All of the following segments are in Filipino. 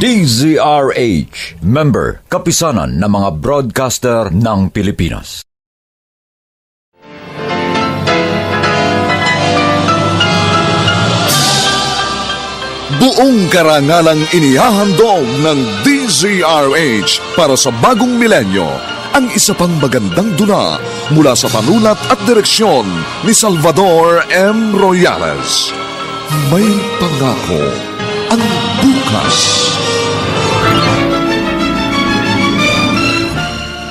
DZRH, member, kapisanan ng mga broadcaster ng Pilipinas. Buong karangalang inihahandog ng DZRH para sa bagong milenyo ang isa pang magandang dula mula sa panulat at direksyon ni Salvador M. Royales. May pangako ang bukas.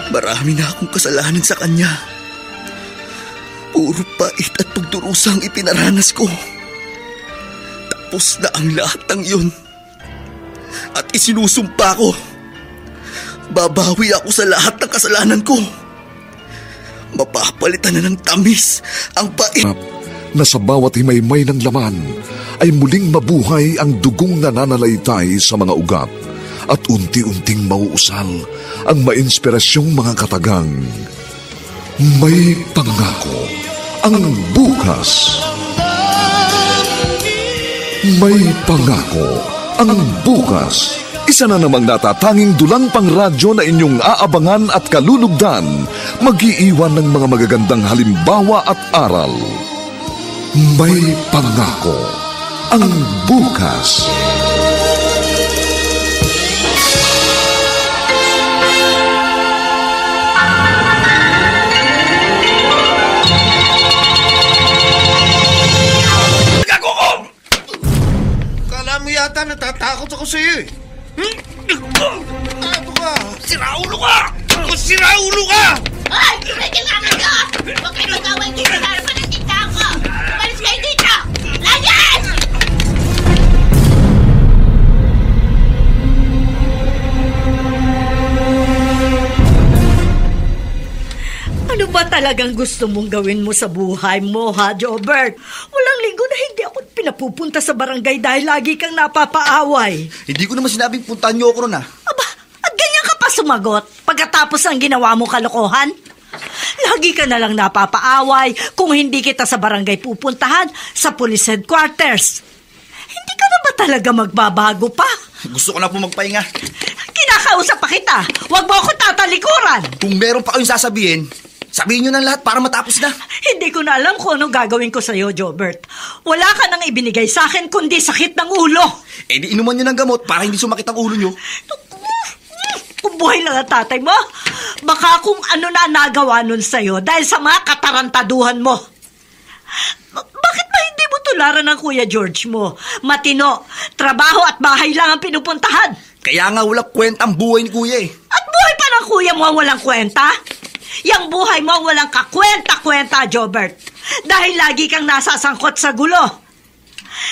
Marami na akong kasalanan sa kanya. Puro pait at pagdurusa ang ipinaranas ko. Tapos na ang lahat ng yun. At isinusumpa ko. Babawi ako sa lahat ng kasalanan ko. Mapapalitan na ng tamis ang pait. Na sa bawat himaymay ng laman ay muling mabuhay ang dugong nananalaytay sa mga ugat at unti-unting mauusal ang mainspirasyong mga katagang. May pangako ang bukas. May pangako ang bukas. Isa na namang natatanging dulang pangradyo na inyong aabangan at kalulugdan, mag-iiwan ng mga magagandang halimbawa at aral. May pangako ang bukas. Kala mo yata natatakot ako sa'yo eh. Ano ka? Siraulo ka! Siraulo ka! Ay! Kailangan ka! Huwag kayo mag-away dito sa harapan ng tinta ko! Umalis kayo dito! Layas! Ano ba talagang gusto mong gawin mo sa buhay mo, ha, Jobert? Walang linggo na hindi ako pinapupunta sa barangay dahil lagi kang napapaaway. Hindi ko naman sinabing puntahan niyo ako ron ah. Aba, at ganyan ka pa sumagot pagkatapos ng ginawa mo kalokohan? Lagi ka na lang napapaaway kung hindi kita sa barangay pupuntahan sa police headquarters. Hindi ka na ba talaga magbabago pa? Gusto ko na po magpahinga. Kinakausap pa kita. Huwag mo ako tatalikuran. Kung meron pa kayong sasabihin, sabihin nyo na lahat para matapos na. Hindi ko na alam kung anong gagawin ko sa'yo, Jobert. Wala ka nang ibinigay sa akin kundi sakit ng ulo. Eh di inuman nyo ng gamot para hindi sumakit ang ulo nyo. Kung buhay lang ang tatay mo, baka kung ano na nagawa nun sa'yo dahil sa mga katarantaduhan mo. Bakit ba hindi mo tularan ng Kuya George mo? Matino, trabaho at bahay lang ang pinupuntahan. Kaya nga walang kwenta ang buhay ni Kuya eh. At buhay pa ng Kuya mo ang walang kwenta? Yang buhay mo ang walang kakwenta-kwenta, Jobert. Dahil lagi kang nasasangkot sa gulo.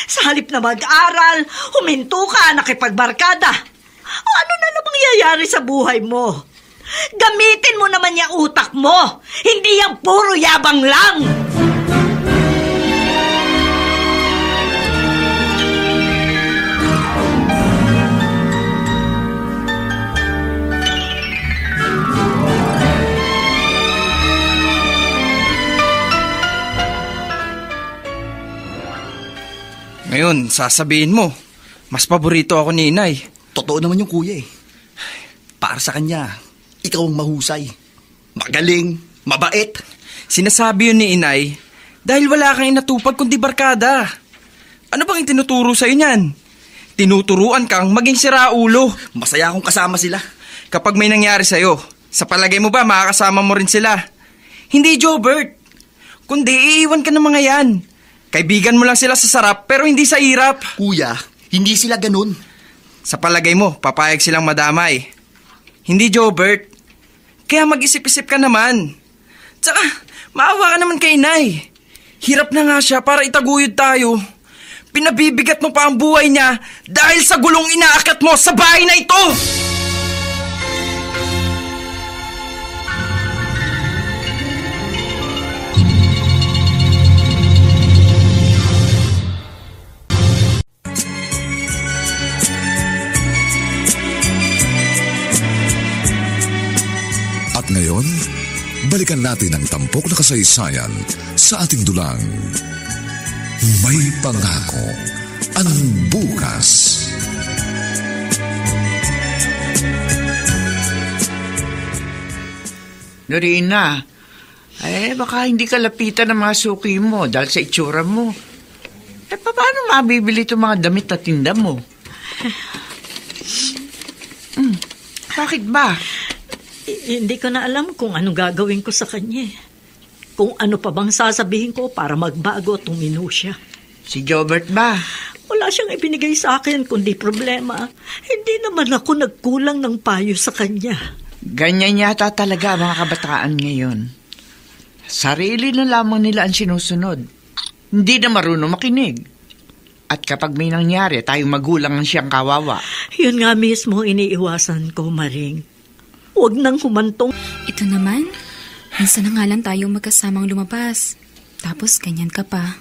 Sa halip na mag-aral, huminto ka, nakipagbarkada. O ano na namang yayari sa buhay mo? Gamitin mo naman yung utak mo. Hindi yung puro yabang lang. Ngayon, sasabihin mo, mas paborito ako ni Inay. Totoo naman yung Kuya eh. Para sa kanya, ikaw ang mahusay. Magaling, mabait. Sinasabi yun ni Inay dahil wala kang inatupag kundi barkada. Ano bang tinuturo sa'yo niyan? Tinuturuan kang maging siraulo. Masaya akong kasama sila. Kapag may nangyari sa'yo, sa palagay mo ba makakasama mo rin sila? Hindi, Jobert. Kundi iiwan ka ng mga yan. Kaibigan mo lang sila sa sarap pero hindi sa hirap. Kuya, hindi sila ganun. Sa palagay mo, papayag silang madamay. Hindi, Jobert. Kaya mag-isip-isip ka naman. Tsaka, maawa ka naman kay Inay. Hirap na nga siya para itaguyod tayo. Pinabibigat mo pa ang buhay niya dahil sa gulong inaakyat mo sa bahay na ito! Ngayon, balikan natin ang tampok na kasaysayan sa ating dulang. May pangako ang bukas. Norina, baka hindi ka lapitan ng mga suki mo dahil sa itsura mo. Paano mabibili itong mga damit at tinda mo? Bakit ba? Hindi ko na alam kung ano gagawin ko sa kanya. Kung ano pa bang sasabihin ko para magbago at tumino siya. Si Jobert ba? Wala siyang ibinigay sa akin kundi problema. Hindi naman ako nagkulang ng payo sa kanya. Ganyan yata talaga ang mga kabataan ngayon. Sarili na lamang nila ang sinusunod. Hindi na marunong makinig. At kapag may nangyari, tayong magulang ang siyang kawawa. Yun nga mismo iniiwasan ko, Maring. Huwag nang humantong. Ito naman, minsan na nga lang tayong magkasamang lumabas. Tapos ganyan ka pa.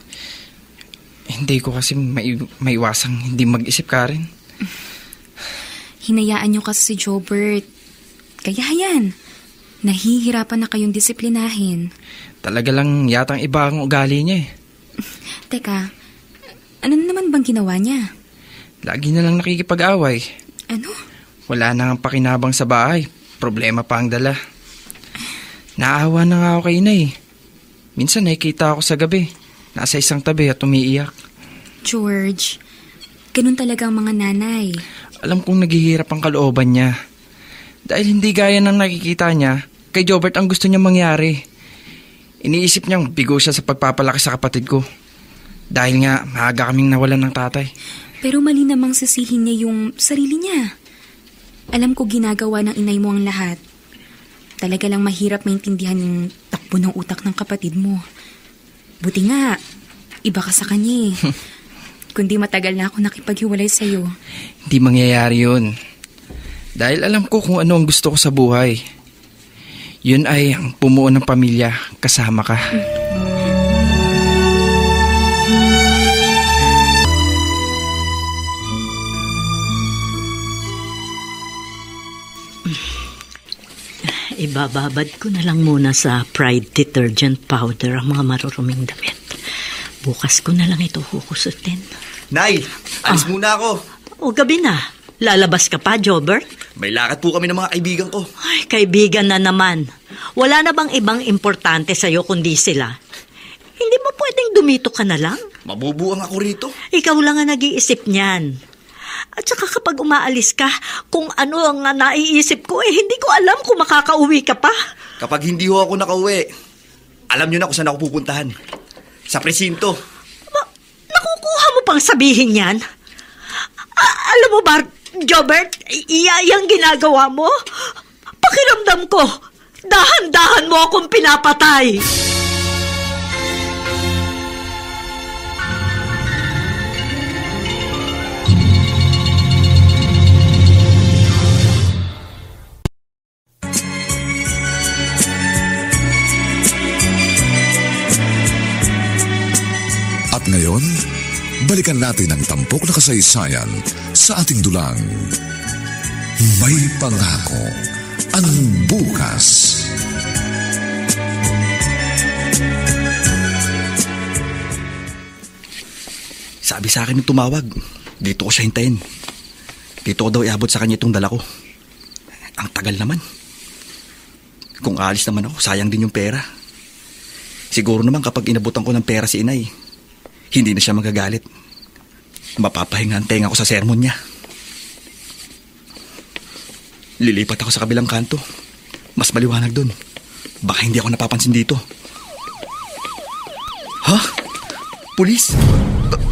Hindi ko kasi maiwasang hindi mag-isip ka rin. Hinayaan niyo kasi si Jobert. Kaya yan, nahihirapan na kayong disiplinahin. Talaga lang yatang iba ang ugali niya eh. Teka, ano naman bang ginawa niya? Lagi na lang nakikipag-away. Ano? Wala na ang pakinabang sa bahay. Problema pa ang dala. Naawa na nga ako kay Inay. Minsan nakikita ako sa gabi. Nasa isang tabi at umiiyak. George, ganun talaga ang mga nanay. Alam kong naghihirap ang kalooban niya. Dahil hindi gaya ng nakikita niya, kay Jobert ang gusto niya mangyari. Iniisip niyang bigo siya sa pagpapalaki sa kapatid ko. Dahil nga, maaga kaming nawalan ng tatay. Pero mali namang sisihin niya yung sarili niya. Alam ko ginagawa ng inay mo ang lahat. Talaga lang mahirap maintindihan yung takbo ng utak ng kapatid mo. Buti nga, iba ka sa kanya eh. Kundi matagal na ako nakipaghiwalay sa'yo. Hindi mangyayari yun. Dahil alam ko kung ano ang gusto ko sa buhay. Yun ay ang bumuo ng pamilya kasama ka. Ibababad ko na lang muna sa Pride detergent powder ang mga maruruming damit. Bukas ko na lang ito hukusutin. Nay, alis muna ako. O gabi na. Lalabas ka pa, Jobert? May lakad po kami ng mga kaibigan ko. Ay, kaibigan na naman. Wala na bang ibang importante sa'yo kundi sila? Hindi mo pwedeng dumito ka na lang? Mabubuang ako rito. Ikaw lang ang nag-iisip niyan. At saka kapag umaalis ka, kung ano ang naiisip ko, hindi ko alam kung makakauwi ka pa. Kapag hindi ho ako nakauwi, alam niyo na kung saan ako pupuntahan. Sa presinto. Nakukuha mo pang sabihin yan? Alam mo ba, Jobert, iyayang ginagawa mo? Pakiramdam ko, dahan-dahan mo akong pinapatay. At ngayon, balikan natin ang tampok na kasaysayan sa ating dulang. May pangako ang bukas. Sabi sa akin nung tumawag, dito ko siya hintayin. Dito ko daw iabot sa kanya itong dala ko. Ang tagal naman. Kung alis naman ako, sayang din yung pera. Siguro naman kapag inabutan ko ng pera si Inay, hindi na siya magagalit. Mapapahinga ang tenga ko sa sermon niya. Lilipat ako sa kabilang kanto. Mas maliwanag dun. Baka hindi ako napapansin dito. Ha? Pulis?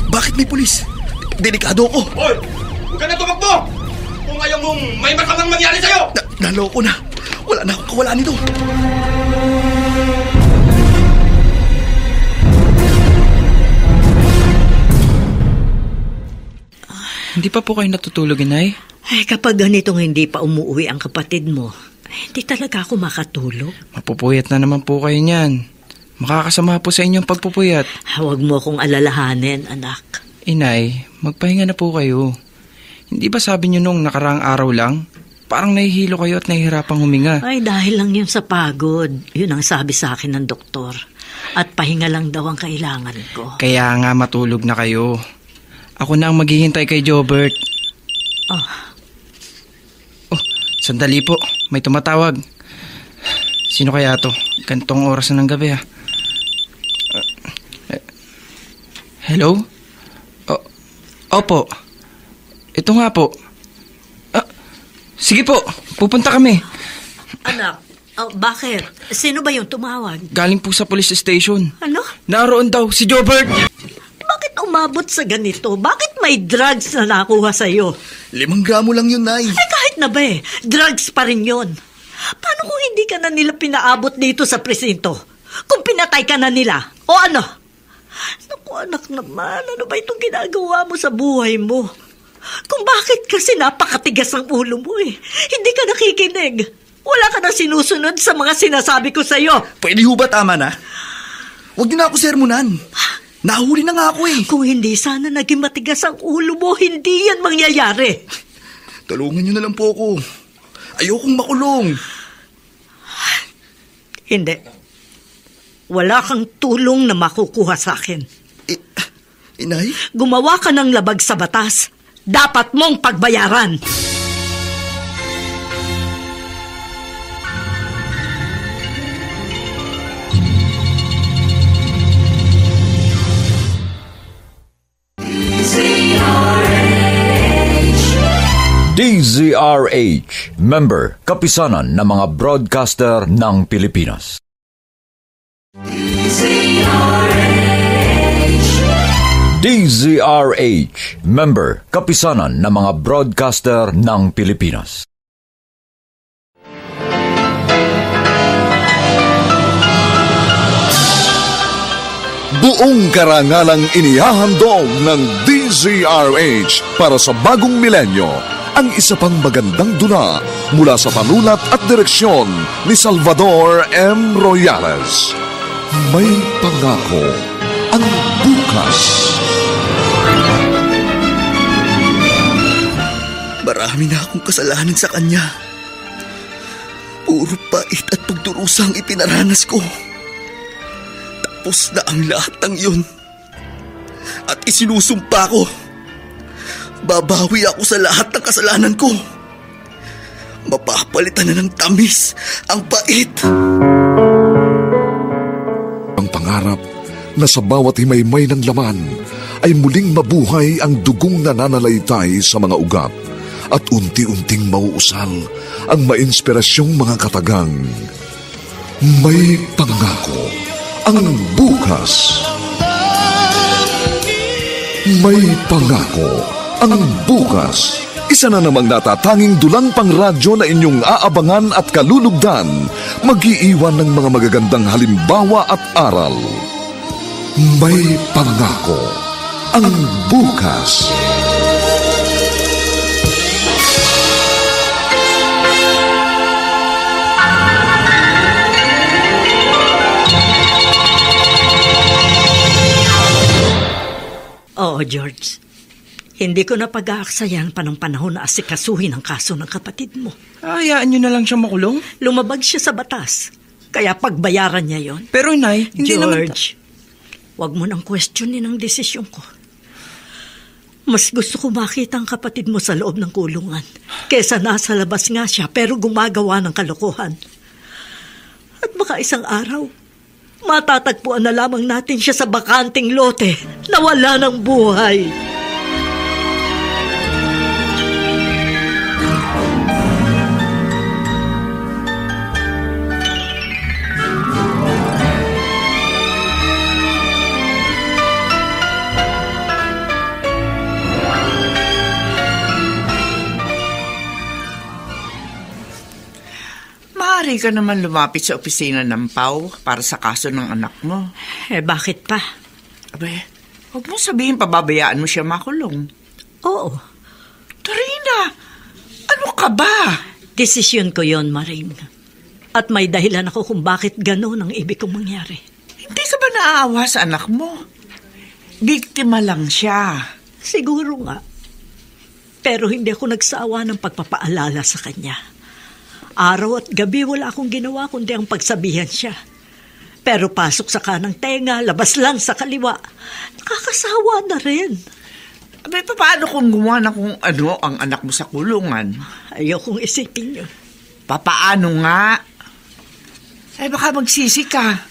Bakit may pulis? Delikado ako. Hoy! Huwag ka na tumakbo! Kung ayaw mong may masamang mangyari sa'yo! Naloko na. Wala na akong kawalaan nito. Hindi pa po kayo natutulog, Inay? Ay, kapag ganitong hindi pa umuwi ang kapatid mo, hindi talaga ako makatulog. Mapupuyat na naman po kayo niyan. Makakasama po sa inyong pagpupuyat. Huwag mo akong alalahanin, anak. Inay, magpahinga na po kayo. Hindi ba sabi niyo nung nakaraang araw lang? Parang nahihilo kayo at nahihirapang huminga. Ay, dahil lang yun sa pagod. Yun ang sabi sa akin ng doktor. At pahinga lang daw ang kailangan ko. Kaya nga matulog na kayo. Ako na ang maghihintay kay Jobert. Oh, Sandali po. May tumatawag. Sino kaya to? Gantong oras na ng gabi ha. Hello? Opo. Ito nga po. Sige po. Pupunta kami. anak, bakit? Sino ba yung tumawag? Galing po sa police station. Ano? Naroon daw si Jobert. Bakit umabot sa ganito? Bakit may drugs na nakuha sa'yo? 5 gramo lang yun, Nay. Kahit na ba drugs pa rin yun. Paano kung hindi ka na nila pinaabot dito sa presinto? Kung pinatay ka na nila? O ano? Naku, anak naman, ano ba itong ginagawa mo sa buhay mo? Kung bakit kasi napakatigas ang ulo mo Hindi ka nakikinig. Wala ka na sinusunod sa mga sinasabi ko sa'yo. Pwede ho ba tama na? Huwag niyo na ako sermonan. Nahuli na nga ako Kung hindi sana naging matigas ang ulo mo, hindi yan mangyayari. Tulungan niyo na lang po ako. Ayokong makulong. Hindi. Wala kang tulong na makukuha sa akin. Inay? Gumawa ka ng labag sa batas. Dapat mong pagbayaran. DZRH, member, kapisanan ng mga broadcaster ng Pilipinas. DZRH, member, kapisanan ng mga broadcaster ng Pilipinas. Buong karangalang inihahandog ng DZRH para sa bagong milenyo ang isa pang magandang dula mula sa panulat at direksyon ni Salvador M. Royales. May pangako ang bukas. Marami na akong kasalanan sa kanya. Puro pait at pagdurusa ang ipinaranas ko. Tapos na ang lahat ng yun. At isinusumpa ko. Babawi ako sa lahat ng kasalanan ko. Mapapalitan na ng tamis ang pait. Ang pangarap na sa bawat himaymay ng laman ay muling mabuhay ang dugong nananalaytay sa mga ugat at unti-unting mauusal ang mainspirasyong mga katagang. May pangako ang bukas. May pangako ang bukas. Isa na namang natatanging dulang pangradyo na inyong aabangan at kalulugdan, mag-iiwan ng mga magagandang halimbawa at aral. May pangako ang bukas. Oo, George. Hindi ko na pag-aaksayan pa ng panahon na asikasuhin ang kaso ng kapatid mo. Hayaan niyo na lang siya makulong? Lumabag siya sa batas. Kaya pagbayaran niya yon. Pero Nay, hindi George, wag mo nang questionin ang desisyon ko. Mas gusto ko makita ang kapatid mo sa loob ng kulungan kesa nasa labas nga siya pero gumagawa ng kalokohan. At baka isang araw, matatagpuan na lamang natin siya sa bakanting lote na wala ng buhay. Maaari ka naman lumapit sa opisina ng PAW para sa kaso ng anak mo. Bakit pa? Abe, huwag mo sabihin pababayaan mo siya makulong. Oo. Tarina, ano ka ba? Desisyon ko yon, Maring. At may dahilan ako kung bakit gano'n ang ibig kong mangyari. Hindi ka ba naaawa sa anak mo? Biktima lang siya. Siguro nga. Pero hindi ako nagsawa ng pagpapaalala sa kanya. Araw at gabi wala akong ginawa kundi ang pagsabihan siya. Pero pasok sa kanang tenga, labas lang sa kaliwa. Nakakasawa na rin. paano kung gumawa na kung ano ang anak mo sa kulungan? Ayokong isipin yun. Papaano nga? Baka magsisi ka.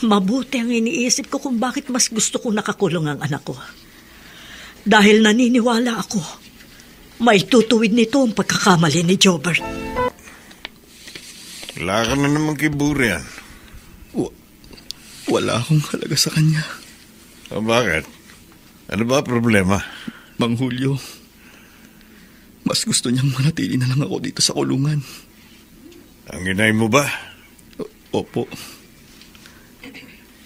Mabuti ang iniisip ko kung bakit mas gusto kong nakakulong ang anak ko. Dahil naniniwala ako, may tutuwid nito ang pagkakamali ni Jobert. Wala ka na naman kay Burian. Wala akong halaga sa kanya. O bakit? Ano ba problema? Mang Julio, mas gusto niyang manatili na lang ako dito sa kulungan. Ang inay mo ba? Opo.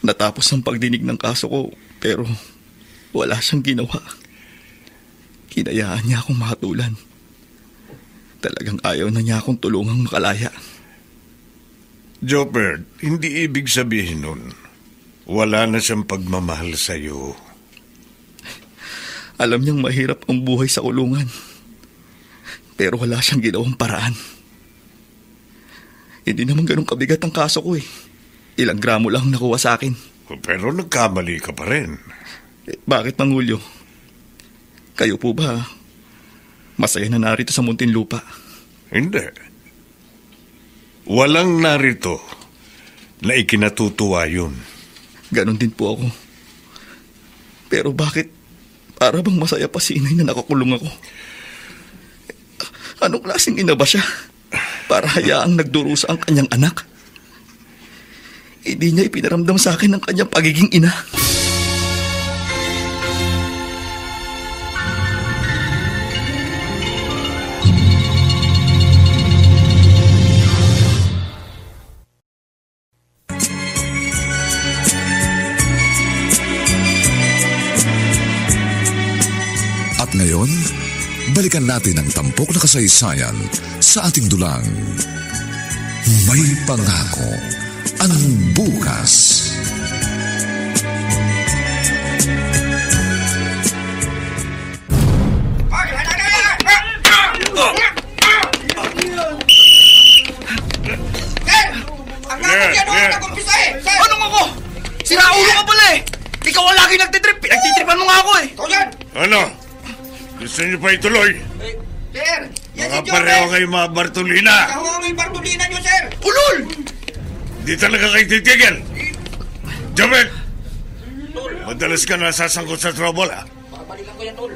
Natapos ang pagdinig ng kaso ko, pero wala siyang ginawa. Kinayaan niya akong mahatulan. Talagang ayaw na niya akong tulungang makalaya. Jobert, hindi ibig sabihin nun wala na siyang pagmamahal sa'yo. Alam niyang mahirap ang buhay sa kulungan, pero wala siyang ginawang paraan. Hindi naman ganun kabigat ang kaso ko eh. Ilang gramo lang nakuha sa akin. Pero nagkamali ka pa rin. Bakit, Mang Julio? Kayo po ba masaya na narito sa Muntinlupa? Hindi. Walang narito na ikinatutuwa yun. Ganon din po ako. Pero bakit para bang masaya pa si inay na nakakulong ako? Anong klaseng ina ba siya? Para hayaang nagdurusa ang kanyang anak? Hindi niya ipinaramdam sa akin ang kanyang pagiging ina. At ngayon, balikan natin ang tampok na kasaysayan sa ating dulang. May pangako ang bukas. Anong ako? Sinaulo ka pala eh! Ikaw ang lagi nagtitrip. Pinagtitripan mo nga ako eh. Ano? Gusto niyo pa ituloy? Sir, yan Mga si Jobert. pareho kayo mga Bartolina. Ako ang may Bartolina nyo, sir. Ulol! Di talaga kayo titigil. Jobert! Madalas ka nasasangkot sa trouble, ha?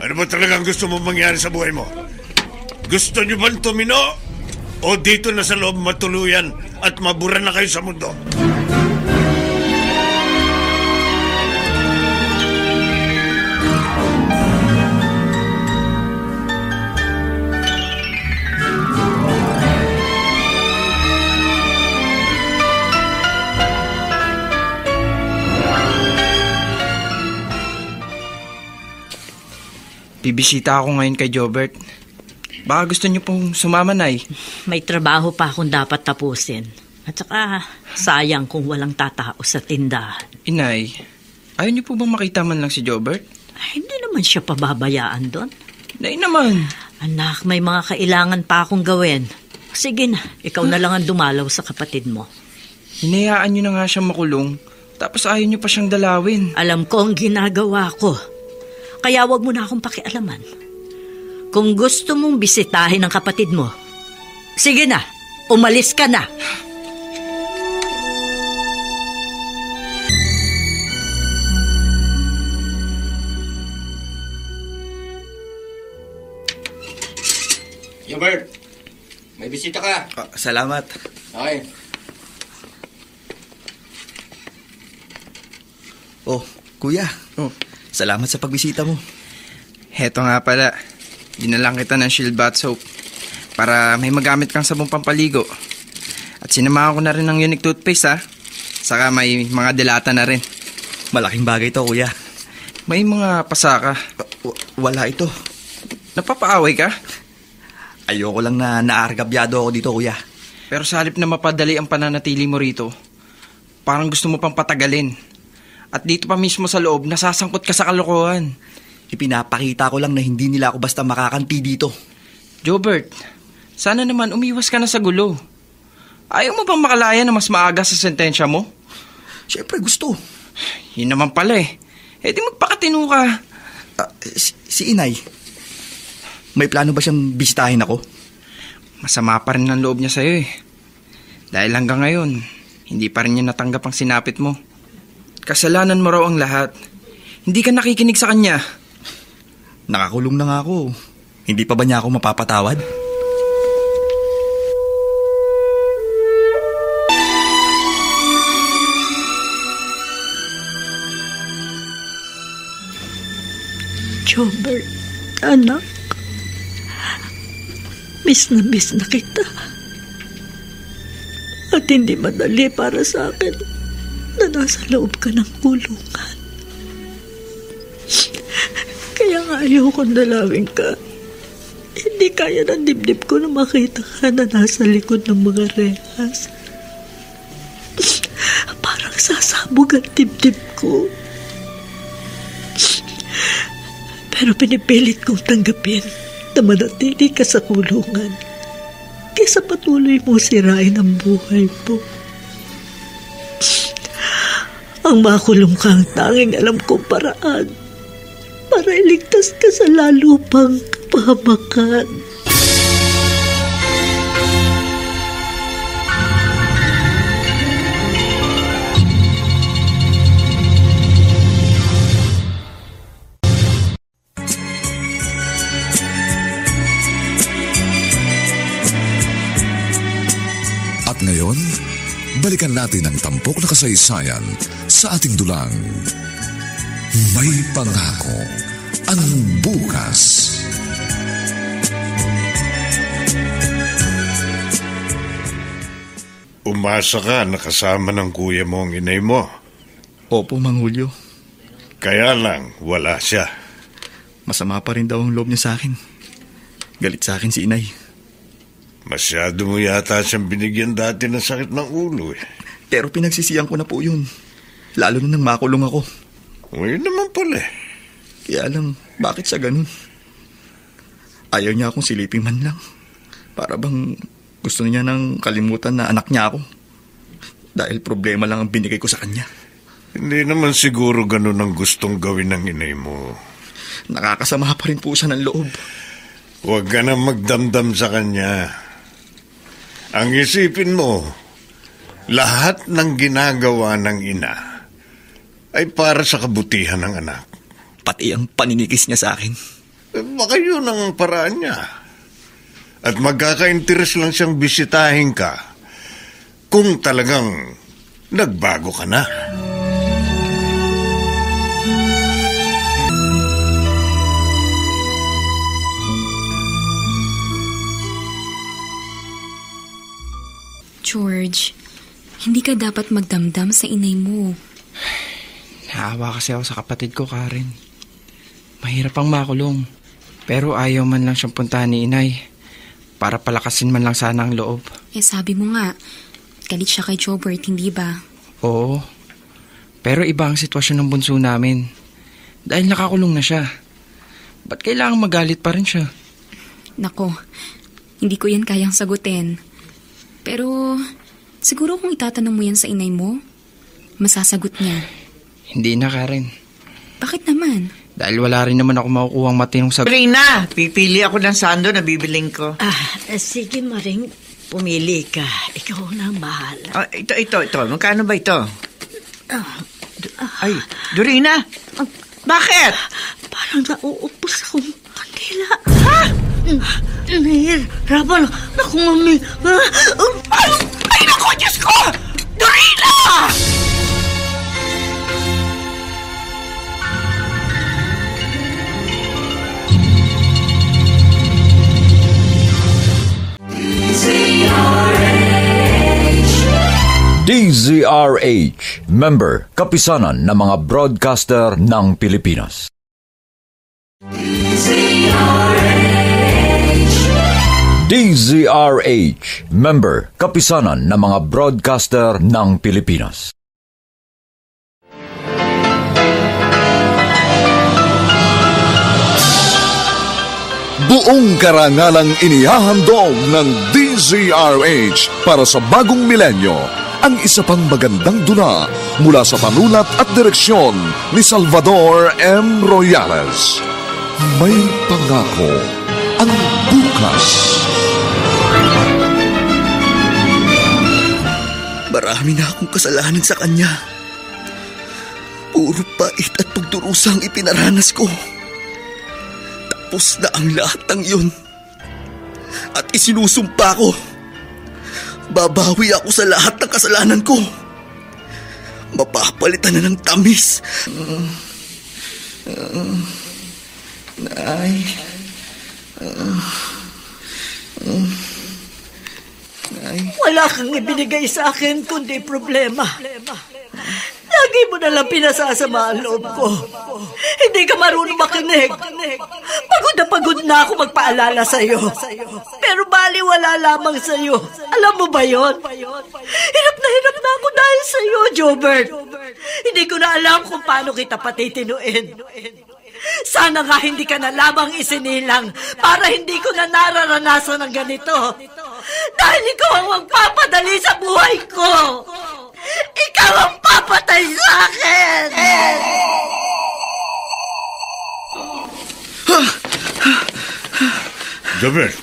Ano ba talagang gusto mo mangyari sa buhay mo? Gusto niyo bang tumino? O dito na sa loob matuluyan at mabura na kayo sa mundo? Bibisita ako ngayon kay Jobert. Baka gusto niyo pong sumama, Nay. May trabaho pa akong dapat tapusin. At saka, sayang kung walang tatao sa tindahan. Inay, ayaw niyo po bang makita man lang si Jobert? Ay, hindi naman siya pababayaan doon. Nay naman. Anak, may mga kailangan pa akong gawin. Sige na, ikaw na lang ang dumalaw sa kapatid mo. Hinayaan niyo na nga siyang makulong, tapos ayaw niyo pa siyang dalawin. Alam ko ang ginagawa ko. Kaya wag mo na akong pakialaman. Kung gusto mong bisitahin ang kapatid mo, sige na, umalis ka na. Jobert, may bisita ka. Salamat. Okay. Oh, kuya. Oh. Salamat sa pagbisita mo. Heto nga pala, dinalang kita ng Shield Bath Soap para may magamit kang sabong pampaligo. At sinamahan ko na rin ng unique toothpaste, ha? Saka may mga delata na rin. Malaking bagay to, kuya. May mga pasaka. Wala ito. Napapaaway ka? Ayoko lang na naargabyado ako dito, kuya. Pero sa halip na mapadali ang pananatili mo rito, parang gusto mo pang patagalin. At dito pa mismo sa loob, nasasangkot ka sa kalokohan. Ipinapakita ko lang na hindi nila ako basta makakampi dito. Jobert, sana naman umiwas ka na sa gulo. Ayaw mo bang makalaya na mas maaga sa sentensya mo? Siyempre gusto. Yun naman pala eh. Eh di magpakatino ka. Si Inay, may plano ba siyang bisitahin ako? Masama pa rin ang loob niya sa'yo eh. Dahil hanggang ngayon, hindi pa rin niya natanggap ang sinapit mo. Kasalanan mo raw ang lahat. Hindi ka nakikinig sa kanya. Nakakulong na nga ako. Hindi pa ba niya ako mapapatawad? Jobert, anak. Miss na kita. At hindi madali para sa akin na nasa loob ka ng kulungan. Kaya nga ayokong dalawin ka. Hindi kaya ng dibdib ko na makita ka na nasa likod ng mga rehas. Parang sasabog ang dibdib ko. Pero pinipilit kong tanggapin na manatili ka sa kulungan kaysa patuloy mo sirain ang buhay mo. Ang makulong ka ang tanging alam kong paraan para iligtas ka sa lalo pang kapahamakan. At ngayon, balikan natin ang tampok na kasaysayan sa ating dulang. May pangako ang bukas. Umasa ka na kasama ng kuya mo ang inay mo. Opo, Mang Julio. Kaya lang, wala siya. Masama pa rin daw ang loob niya sa akin. Galit sa akin si Inay. Masyado mo yata siyang binigyan dati ng sakit ng ulo eh. Pero pinagsisiyan ko na po yun. Lalo na nang makulong ako. Ngayon naman pala eh. Kaya lang, bakit siya ganun? Ayaw niya akong silipin man lang. Para bang gusto niya nang kalimutan na anak niya ako. Dahil problema lang ang binigay ko sa kanya. Hindi naman siguro ganun ang gustong gawin ng inay mo. Nakakasama pa rin po siya ng loob. Huwag ka na magdamdam sa kanya. Ang isipin mo, lahat ng ginagawa ng ina ay para sa kabutihan ng anak. Pati ang paninikis niya sa akin. Baka yun ang paraan niya. At magkaka-interes lang siyang bisitahin ka kung talagang nagbago ka na. George, hindi ka dapat magdamdam sa inay mo. Naawa kasi ako sa kapatid ko, Karen. Mahirap ang makulong. Pero ayaw man lang siyang puntahan ni inay. Para palakasin man lang sana ang loob. Sabi mo nga, galit siya kay Jobert, hindi ba? Oo. Pero iba ang sitwasyon ng bunso namin. Dahil nakakulong na siya. Ba't kailangang magalit pa rin siya? Nako, hindi ko yan kayang sagutin. Pero siguro kung itatanong mo yan sa inay mo, masasagot niya. Hindi na, Karen. Bakit naman? Dahil wala rin naman ako makukuhang matinong sagot. Rina, pipili ako ng sando na bibiling ko. Sige Maring, pumili ka. Ikaw na ang bahala. Ito. Magkano ba ito? Ay, Dorina, bakit? Parang nauupos akong kandila. Ha? Nahihirapan ako, mami. Ay, naku, Diyos ko! Dorina! DZRH, member, kapisanan ng mga broadcaster ng Pilipinas. DZRH, member, kapisanan ng mga broadcaster ng Pilipinas. Buong karangalang inihahandog ng DZRH para sa bagong milenyo. ang isa pang magandang dula mula sa panulat at direksyon ni Salvador M. Royales. May Pangako ang Bukas. Marami na akong kasalanan sa kanya. Puro pait at pagdurusa ang ipinaranas ko. Tapos na ang lahat ng yun. At isinusumpa ko. Babawi ako sa lahat ng kasalanan ko. Mapapalitan na ng tamis. Nay. Nay. Wala kang ibinigay sa akin kundi problema. Lagi mo nalang pinasasama ang loob ko. Hindi ka marunong makinig. Pagod na ako magpaalala sa'yo. Pero baliwala lamang sa'yo. Alam mo ba yon? Hirap na ako dahil sa'yo, Jobert. Hindi ko na alam kung paano kita patitinuin. Sana nga hindi ka na lamang isinilang para hindi ko na nararanasan ng ganito. Dahil ikaw ang magpapadali sa buhay ko. Ikaw ang papatay sa akin! Jobert,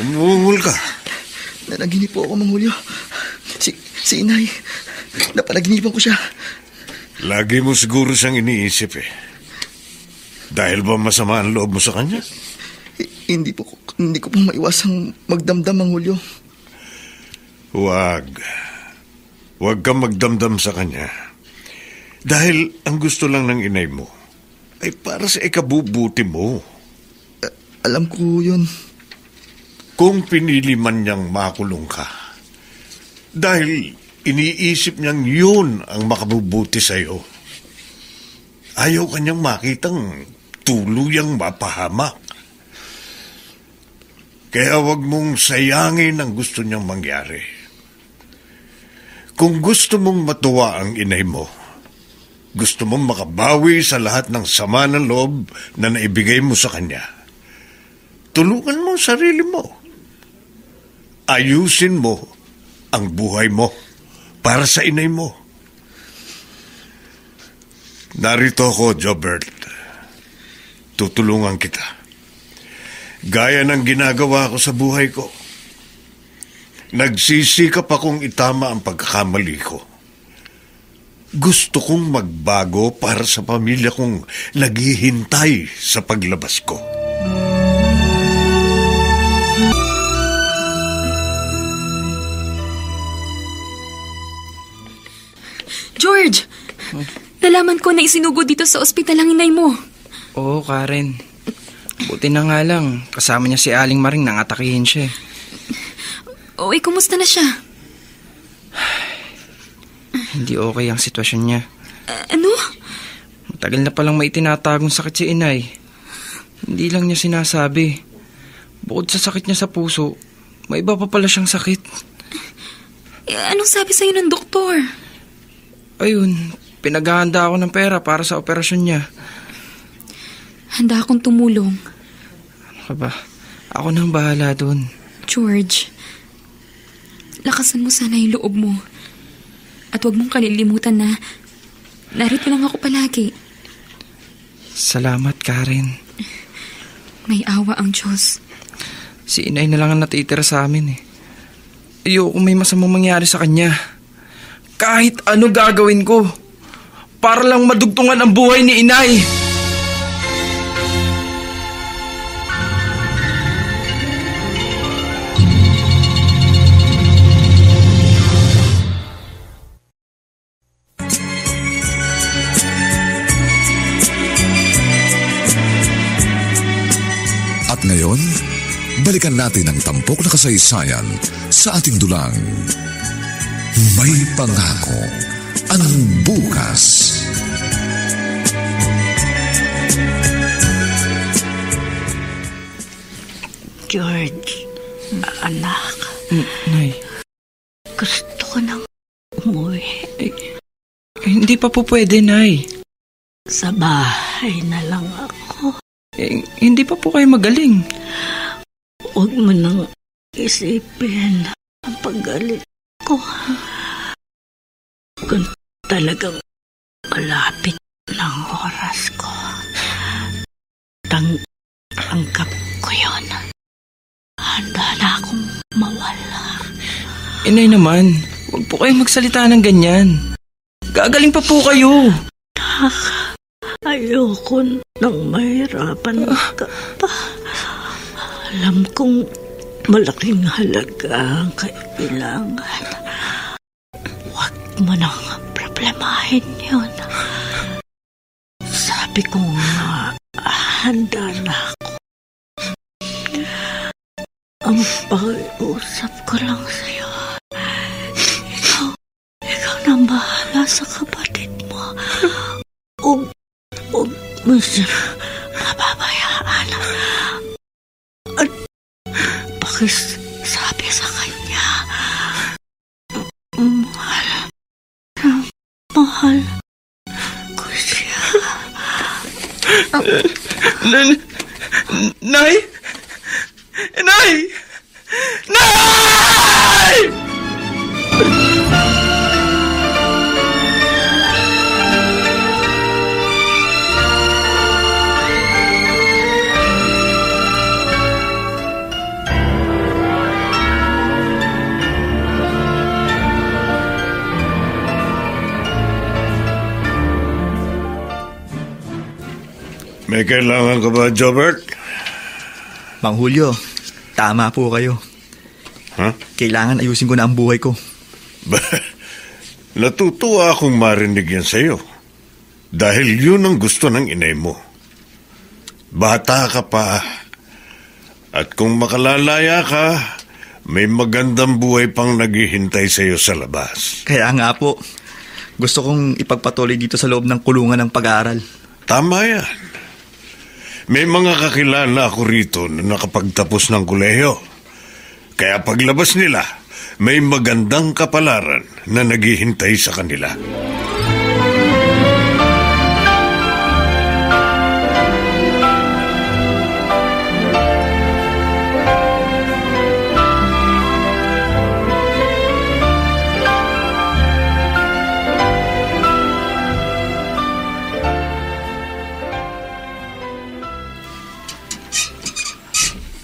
umungol ka. Nanaginip po ako, Mang Julio. Si Inay, napanaginipan ko siya. Lagi mo siguro siyang iniisip eh. Dahil ba masama ang loob mo sa kanya? Hindi ko po maiwasang magdamdam, Mang Julio. Huwag kang magdamdam sa kanya. Dahil ang gusto lang ng inay mo ay para sa ikabubuti mo. Alam ko yun. Kung pinili man niyang makulong ka, dahil iniisip niyang yun ang makabubuti sa'yo, ayaw kanyang makitang tuluyang mapahamak. Kaya huwag mong sayangin ang gusto niyang mangyari. Kung gusto mong matuwa ang inay mo, gusto mong makabawi sa lahat ng sama ng loob na naibigay mo sa kanya, tulungan mo ang sarili mo. Ayusin mo ang buhay mo para sa inay mo. Narito ako, Jobert. Tutulungan kita. Gaya ng ginagawa ko sa buhay ko. Nagsisikap akong itama ang pagkakamali ko. Gusto kong magbago para sa pamilya kong naghihintay sa paglabas ko. George! Nalaman ko na isinugod dito sa ospital ang inay mo. Oo, Karen. Buti na nga lang, kasama niya si Aling Maring nang atakihin siya. Oy, kumusta na siya? Hindi okay ang sitwasyon niya. Ano? Matagal na palang may tinatagong sakit si inay. Hindi lang niya sinasabi. Bukod sa sakit niya sa puso, may iba pa pala siyang sakit. Anong sabi sa'yo ng doktor? Ayun, pinaghahanda ako ng pera para sa operasyon niya. Handa akong tumulong. Ano ka ba? Ako nang bahala doon. George, lakasan mo sana yung loob mo. At huwag mong kalilimutan na narito lang ako palagi. Salamat, Karen. May awa ang Diyos. Si inay na lang ang natitira sa amin eh. Ayoko may masamang mangyari sa kanya. Kahit ano gagawin ko, para lang madugtungan ang buhay ni inay. At ngayon, balikan natin ang tampok na kasaysayan sa ating dulang May Pangako ang Bukas. George, anak. Nay. Gusto ko nang umuwi. Hindi pa po pwede, Nay. Sa bahay na lang ako. Hindi pa po kayo magaling. Huwag mo nang isipin ang paggalit ko. kung talagang malapit ng oras ko, tanggap ko yun. Handa na akong mawala. Inay naman, huwag po kayong magsalita ng ganyan. Gagaling pa po kayo. Ayoko nang mahirapan ka pa. Alam kong malaking halaga ang kailangan. Huwag mo nang problemahin yun. Sabi ko nga, handa na ako. Ang pakiusap ko lang sa'yo. Ikaw na bahala sa kapatid mo. Huwag mo siya mababayaan. At pakisabi sa kanya, mahal ko siya. Nay! Nay! Nay! May kailangan ka ba, Jobert? Mang Julio, tama po kayo. Huh? Kailangan ayusin ko na ang buhay ko. Natutuwa akong marinig yan sa'yo. Dahil yun ang gusto ng inay mo. Bata ka pa. At kung makalalaya ka, may magandang buhay pang naghihintay sa'yo sa labas. Kaya nga po, gusto kong ipagpatuloy dito sa loob ng kulungan ng pag-aaral. Tama yan. May mga kakilala ako rito na nakapagtapos ng kolehiyo. Kaya paglabas nila, may magandang kapalaran na naghihintay sa kanila.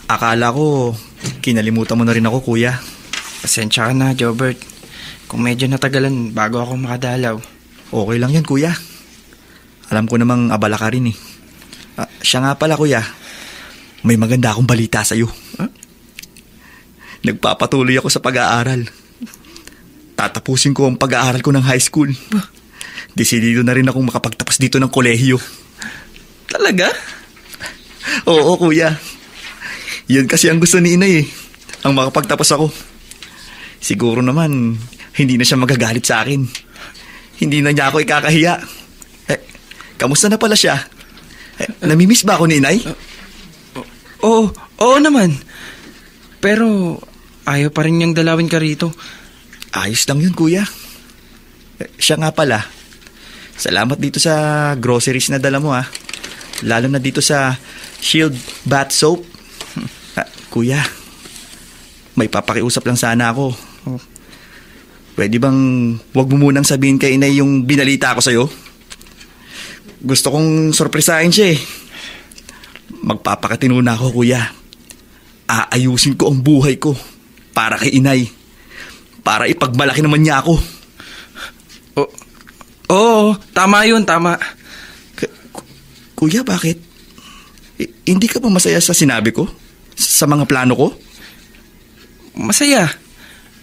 Akala ko, kinalimutan mo na rin ako, kuya. Pasensya ka na, Jobert. Kung medyo natagalan bago ako makadalaw. Okay lang yan, kuya. Alam ko namang abala ka rin eh. Siya nga pala, kuya. May maganda akong balita sa'yo. Huh? Nagpapatuloy ako sa pag-aaral. Tatapusin ko ang pag-aaral ko ng high school. Desidido na rin akong makapagtapos dito ng kolehiyo. Talaga? Oo, kuya. Yan kasi ang gusto ni inay eh. Ang makapagtapos ako. Siguro naman, hindi na siya magagalit sa akin. Hindi na niya ako ikakahiya. Kamusta na pala siya? Namimiss ba ako ni inay? Oo naman. Pero ayaw pa rin niyang dalawin ka rito. Ayos lang yun, kuya. Siya nga pala. Salamat dito sa groceries na dala mo ha. Lalo na dito sa Shield Bath Soap. Kuya, may papakiusap lang sana ako. Pwede bang wag mo munang sabihin kay inay yung binalita ko sa'yo? Gusto kong sorpresahin siya eh. Magpapakatino na ako, kuya. Aayusin ko ang buhay ko para kay inay. Para ipagmalaki naman niya ako. Oo, tama yun, tama. Kuya, bakit? Hindi ka ba masaya sa sinabi ko? Sa mga plano ko? Masaya.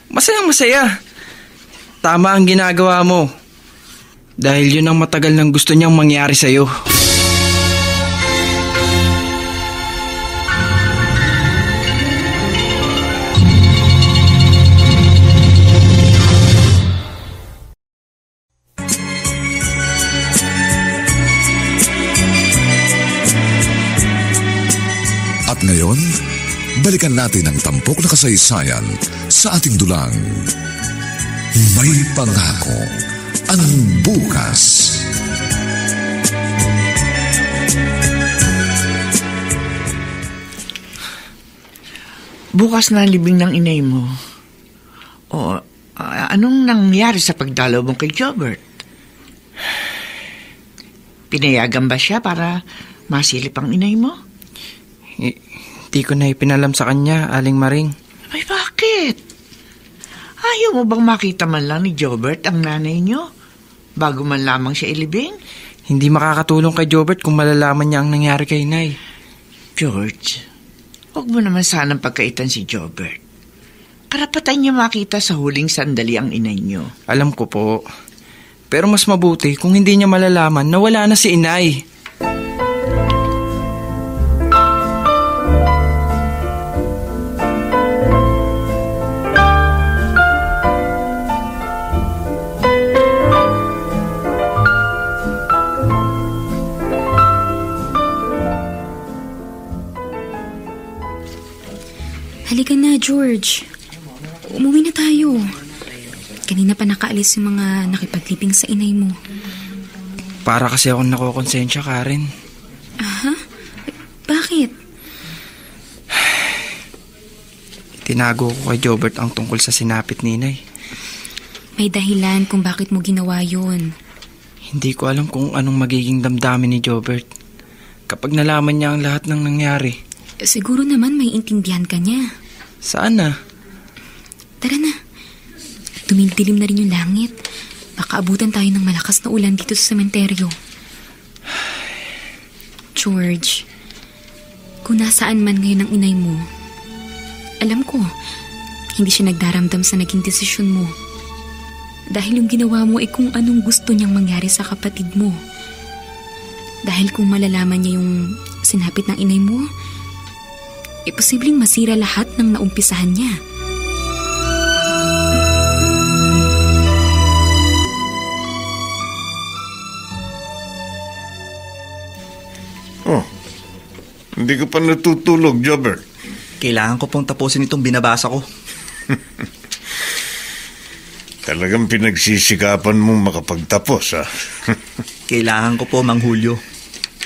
Masaya. Tama ang ginagawa mo. Dahil yun ang matagal nang gusto niyang mangyari sa'yo. At ngayon, balikan natin ang tampok na kasaysayan sa ating dulang. May pangako ang bukas. Bukas na ang libing ng inay mo. O, Anong nangyari sa pagdalaw mo kay Jobert? Pinayagan ba siya para masilip ang inay mo? Hindi ko na ipinalam sa kanya, Aling Maring. Ay, bakit? Ayaw mo bang makita man lang ni Jobert ang nanay niyo bago man lamang siya ilibing? Hindi makakatulong kay Jobert kung malalaman niya ang nangyari kay Inay. George, huwag mo naman sanang pagkaitan si Jobert. Karapatan niya makita sa huling sandali ang inay niyo. Alam ko po. Pero mas mabuti kung hindi niya malalaman na wala na si Inay. Halika na, George. Umuwi na tayo. Kanina pa nakaalis yung mga nakipaglibing sa inay mo. Para kasi akong nakokonsensya, Karen. Aha? Bakit? Tinago ko kay Jobert ang tungkol sa sinapit ni Inay. May dahilan kung bakit mo ginawa yun. Hindi ko alam kung anong magiging damdamin ni Jobert kapag nalaman niya ang lahat ng nangyari. Siguro naman may intindihan ka niya. Saan na? Tara na. Tumildilim na rin yung langit. Baka abutan tayo ng malakas na ulan dito sa sementeryo. George, kung nasaan man ngayon ang inay mo, alam ko, hindi siya nagdaramdam sa naging desisyon mo. Dahil yung ginawa mo ay kung anong gusto niyang mangyari sa kapatid mo. Dahil kung malalaman niya yung sinapit ng inay mo, posibleng masira lahat ng naumpisahan niya. Oh, hindi ka pa natutulog, Jobert. Kailangan ko pong tapusin itong binabasa ko. Talagang pinagsisikapan mong makapagtapos, ha? Kailangan ko po, Mang Julio.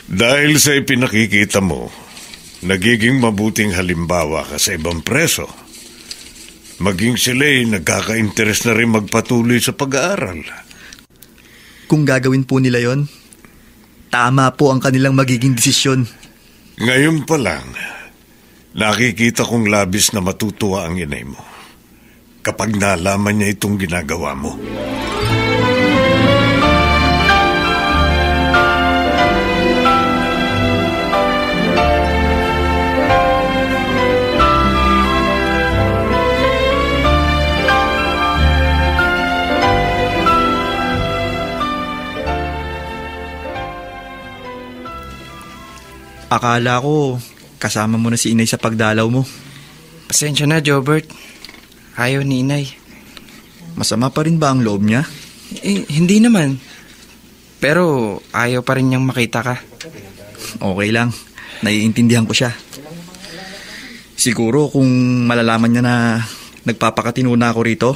Dahil sa ipinakikita mo, nagiging mabuting halimbawa ka sa ibang preso. Maging sila'y nagkaka-interes na rin magpatuloy sa pag-aaral. Kung gagawin po nila yon, tama po ang kanilang magiging desisyon. Ngayon pa lang, nakikita kong labis na matutuwa ang inay mo kapag nalaman niya itong ginagawa mo. Akala ko, kasama mo na si inay sa pagdalaw mo. Pasensya na, Jobert. Ayaw ni Inay. Masama pa rin ba ang loob niya? Hindi naman. Pero ayaw pa rin niyang makita ka. Okay lang. Naiintindihan ko siya. Siguro kung malalaman niya na nagpapakatino na ako rito,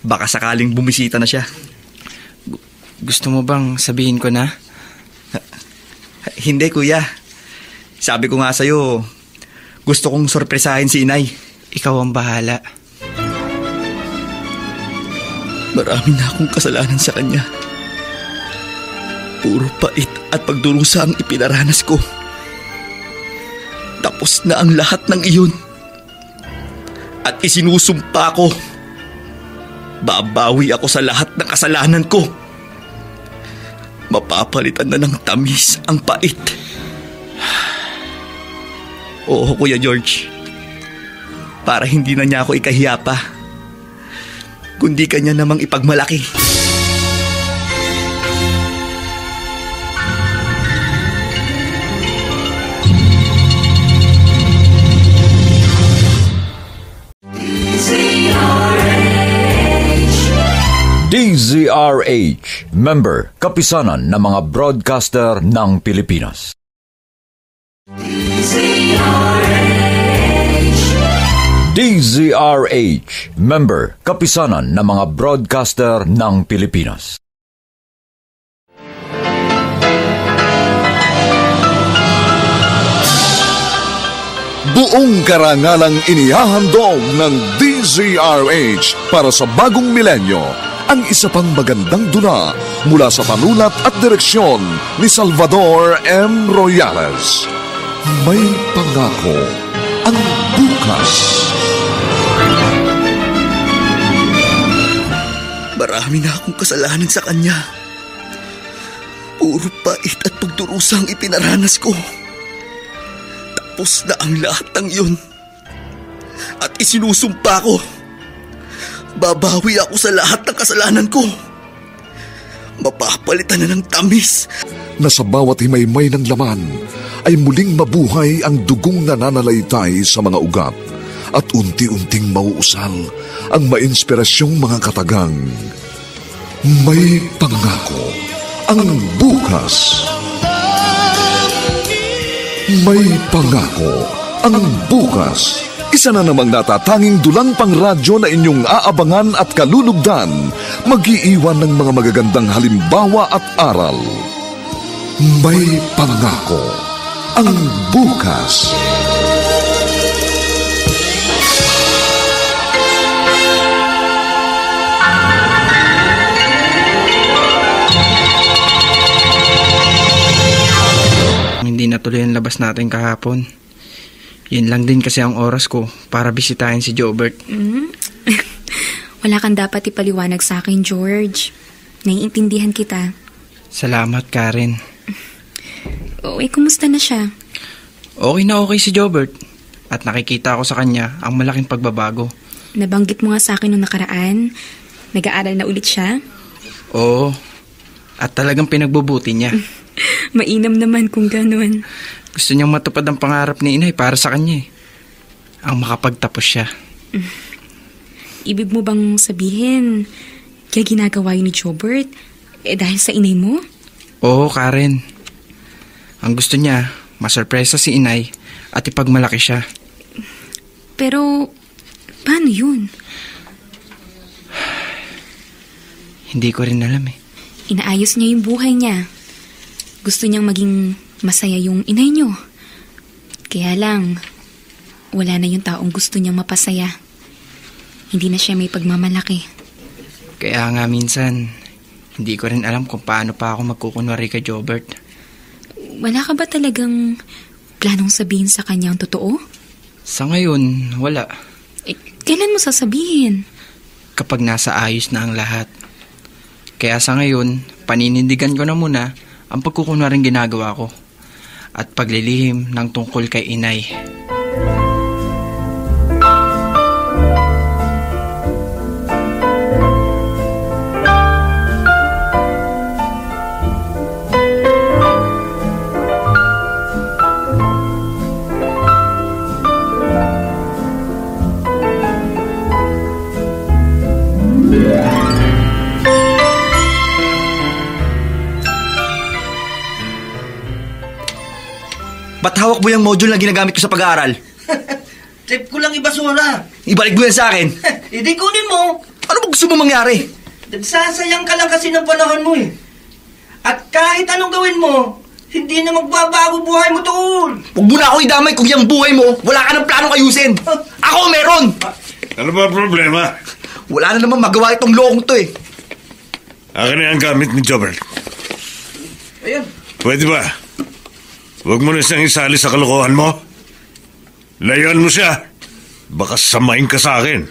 baka sakaling bumisita na siya. Gusto mo bang sabihin ko na? Hindi, kuya. Sabi ko nga sa'yo, gusto kong sorpresahin si inay. Ikaw ang bahala. Marami na akong kasalanan sa kanya. Puro pait at pagdurusa ang ipinaranas ko. Tapos na ang lahat ng iyon. At isinusumpa ko, babawi ako sa lahat ng kasalanan ko. Mapapalitan na ng tamis ang pait. Oo, Kuya George. Para hindi na niya ako ikahiya pa, kundi kanya namang ipagmalaki. DZRH, member, kapisanan ng mga broadcaster ng Pilipinas. DZRH, member, kapisanan ng mga broadcaster ng Pilipinas. Buong karangalang inihahandog ng DZRH para sa bagong milenyo, ang isa pang magandang dula mula sa panulat at direksyon ni Salvador M. Royales. May pangako ang bukas. Marami na akong kasalanan sa kanya. Puro pait at pagdurusa ang ipinaranas ko. Tapos na ang lahat ng yun. At isinusumpa ko. Babawi ako sa lahat ng kasalanan ko. Mapapalitan na ng tamis. Na sa bawat himaymay ng laman ay muling mabuhay ang dugong nananalaytay sa mga ugat at unti-unting mauusal ang mainspirasyong mga katagang. May pangako ang bukas. May pangako ang bukas. Isa na namang natatanging dulang pangradyo na inyong aabangan at kalulugdan, mag-iiwan ng mga magagandang halimbawa at aral. May pangako ang bukas. Hindi natuloy ang labas natin kahapon. Yun lang din kasi ang oras ko para bisitahin si Jobert. Wala kang dapat ipaliwanag sa akin, George. Naiintindihan kita. Salamat, Karen. Kumusta na siya? Okay na okay si Jobert. At nakikita ko sa kanya ang malaking pagbabago. Nabanggit mo nga sa akin nung nakaraan. Nag-aaral na ulit siya? Oo. At talagang pinagbubuti niya. Mainam naman kung ganun. Gusto niyang matupad ang pangarap ni inay para sa kanya. Ang makapagtapos siya. Ibig mo bang sabihin, kaya ginagawa yun ni Jobert, dahil sa inay mo? Oo, Karen. Ang gusto niya, masurpresa si inay at ipagmalaki siya. Pero, paano yun? Hindi ko rin alam eh. Inaayos niya yung buhay niya. Gusto niyang maging masaya yung inay niyo. Kaya lang, wala na yung taong gusto niyang mapasaya. Hindi na siya may pagmamalaki. Kaya nga minsan, hindi ko rin alam kung paano pa ako magkukunwari kay Jobert. Wala ka ba talagang planong sabihin sa kanya ang totoo? Sa ngayon, wala. Kailan mo sasabihin? Kapag nasa ayos na ang lahat. Kaya sa ngayon, paninindigan ko na muna ang pagkukunwaring ginagawa ko at paglilihim ng tungkol kay inay. Ba't hawak mo yung module na ginagamit ko sa pag-aaral? Trip ko lang ibasura. Ibalik mo yan sa akin. Hindi kunin mo. Ano ba gusto mo mangyari? Nagsasayang ka lang kasi ng panahon mo eh. At kahit anong gawin mo, hindi na magbabago buhay mo, tol. Huwag mo na ako idamay kung yung buhay mo, wala ka ng planong ayusin. Ako meron! Ano ba problema? Wala na naman magawa itong lokong to eh. Akin na ang gamit ni Jobert. Ayan. Pwede ba? Huwag mo na siyang isali sa kalokohan mo. Layuan mo siya. Baka samain ka sa akin.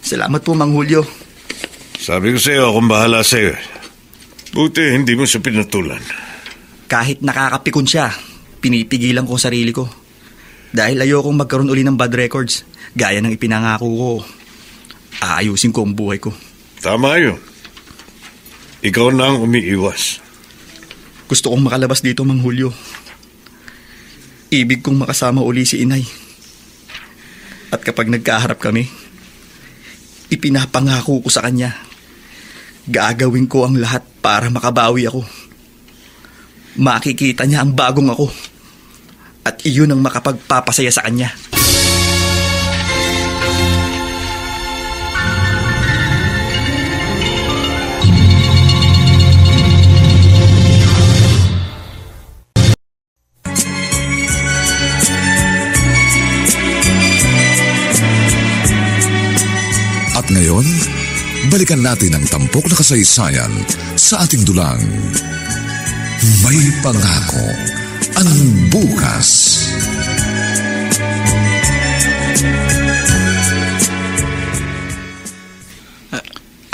Salamat po, Mang Julio. Sabi ko sa'yo, akong bahala sa'yo. Buti, hindi mo siya pinatulan. Kahit nakakapikon siya, pinipigilan ko ang sarili ko. Dahil ayokong magkaroon uli ng bad records. Gaya ng ipinangako ko. Aayusin ko ang buhay ko. Tama yun. Ikaw na ang umiiwas. Gusto kong makalabas dito, Mang Julio. Ibig kong makasama uli si inay. At kapag nagkaharap kami, ipinapangako ko sa kanya, gagawin ko ang lahat para makabawi ako. Makikita niya ang bagong ako. At iyon ang makapagpapasaya sa kanya. At ngayon, balikan natin ang tampok na kasaysayan sa ating dulang. May pangako ang bukas.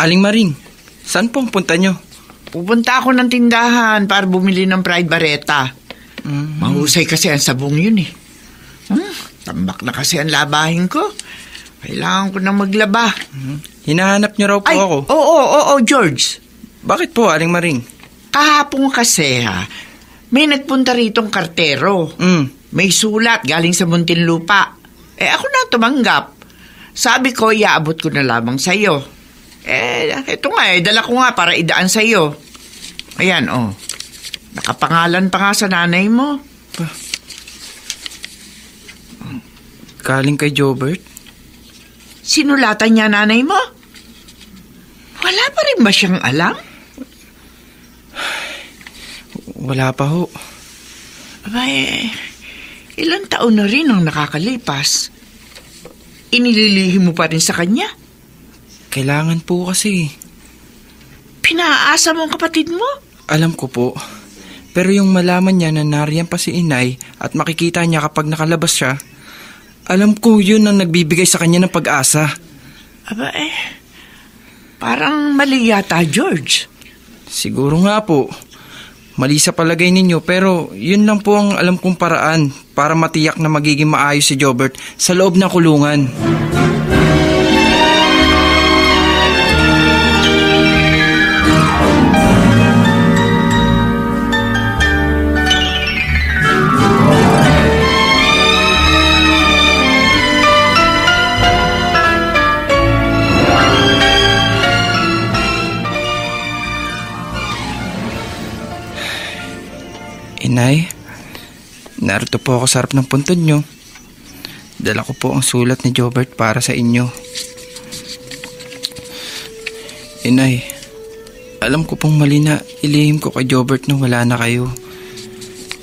Aling Maring, saan po ang punta nyo? Pupunta ako ng tindahan para bumili ng fried bareta. Mahusay kasi ang sabong yun eh. Tambak na kasi ang labahin ko. Kailangan ko na maglaba. Hinahanap nyo raw po ako. Oo, George. Bakit po, Aling Maring? Kahapon kasi may nagpunta ritong kartero. May sulat galing sa Muntinlupa. Ako na tumanggap. Sabi ko, iaabot ko na lamang sa'yo. Ito nga dala ko nga para idaan sa'yo. Ayan, nakapangalan pa nga sa nanay mo. Galing kay Jobert? Sinulatan niya nanay mo? Wala pa rin ba siyang alam? Wala pa ho. Ilang taon na rin ang nakakalipas. Inililihim mo pa rin sa kanya? Kailangan po kasi. Pinaasa mo ang kapatid mo? Alam ko po. Pero yung malaman niya na nariyan pa si inay at makikita niya kapag nakalabas siya, alam ko yun ang nagbibigay sa kanya ng pag-asa. Parang mali yata, George. Siguro nga po. Mali sa palagay ninyo, pero yun lang po ang alam kong paraan para matiyak na magiging maayos si Jobert sa loob ng kulungan. Inay, narito po ako sa harap ng puntod nyo. Dala ko po ang sulat ni Jobert para sa inyo. Inay, alam ko pong mali na ilihim ko kay Jobert na wala na kayo.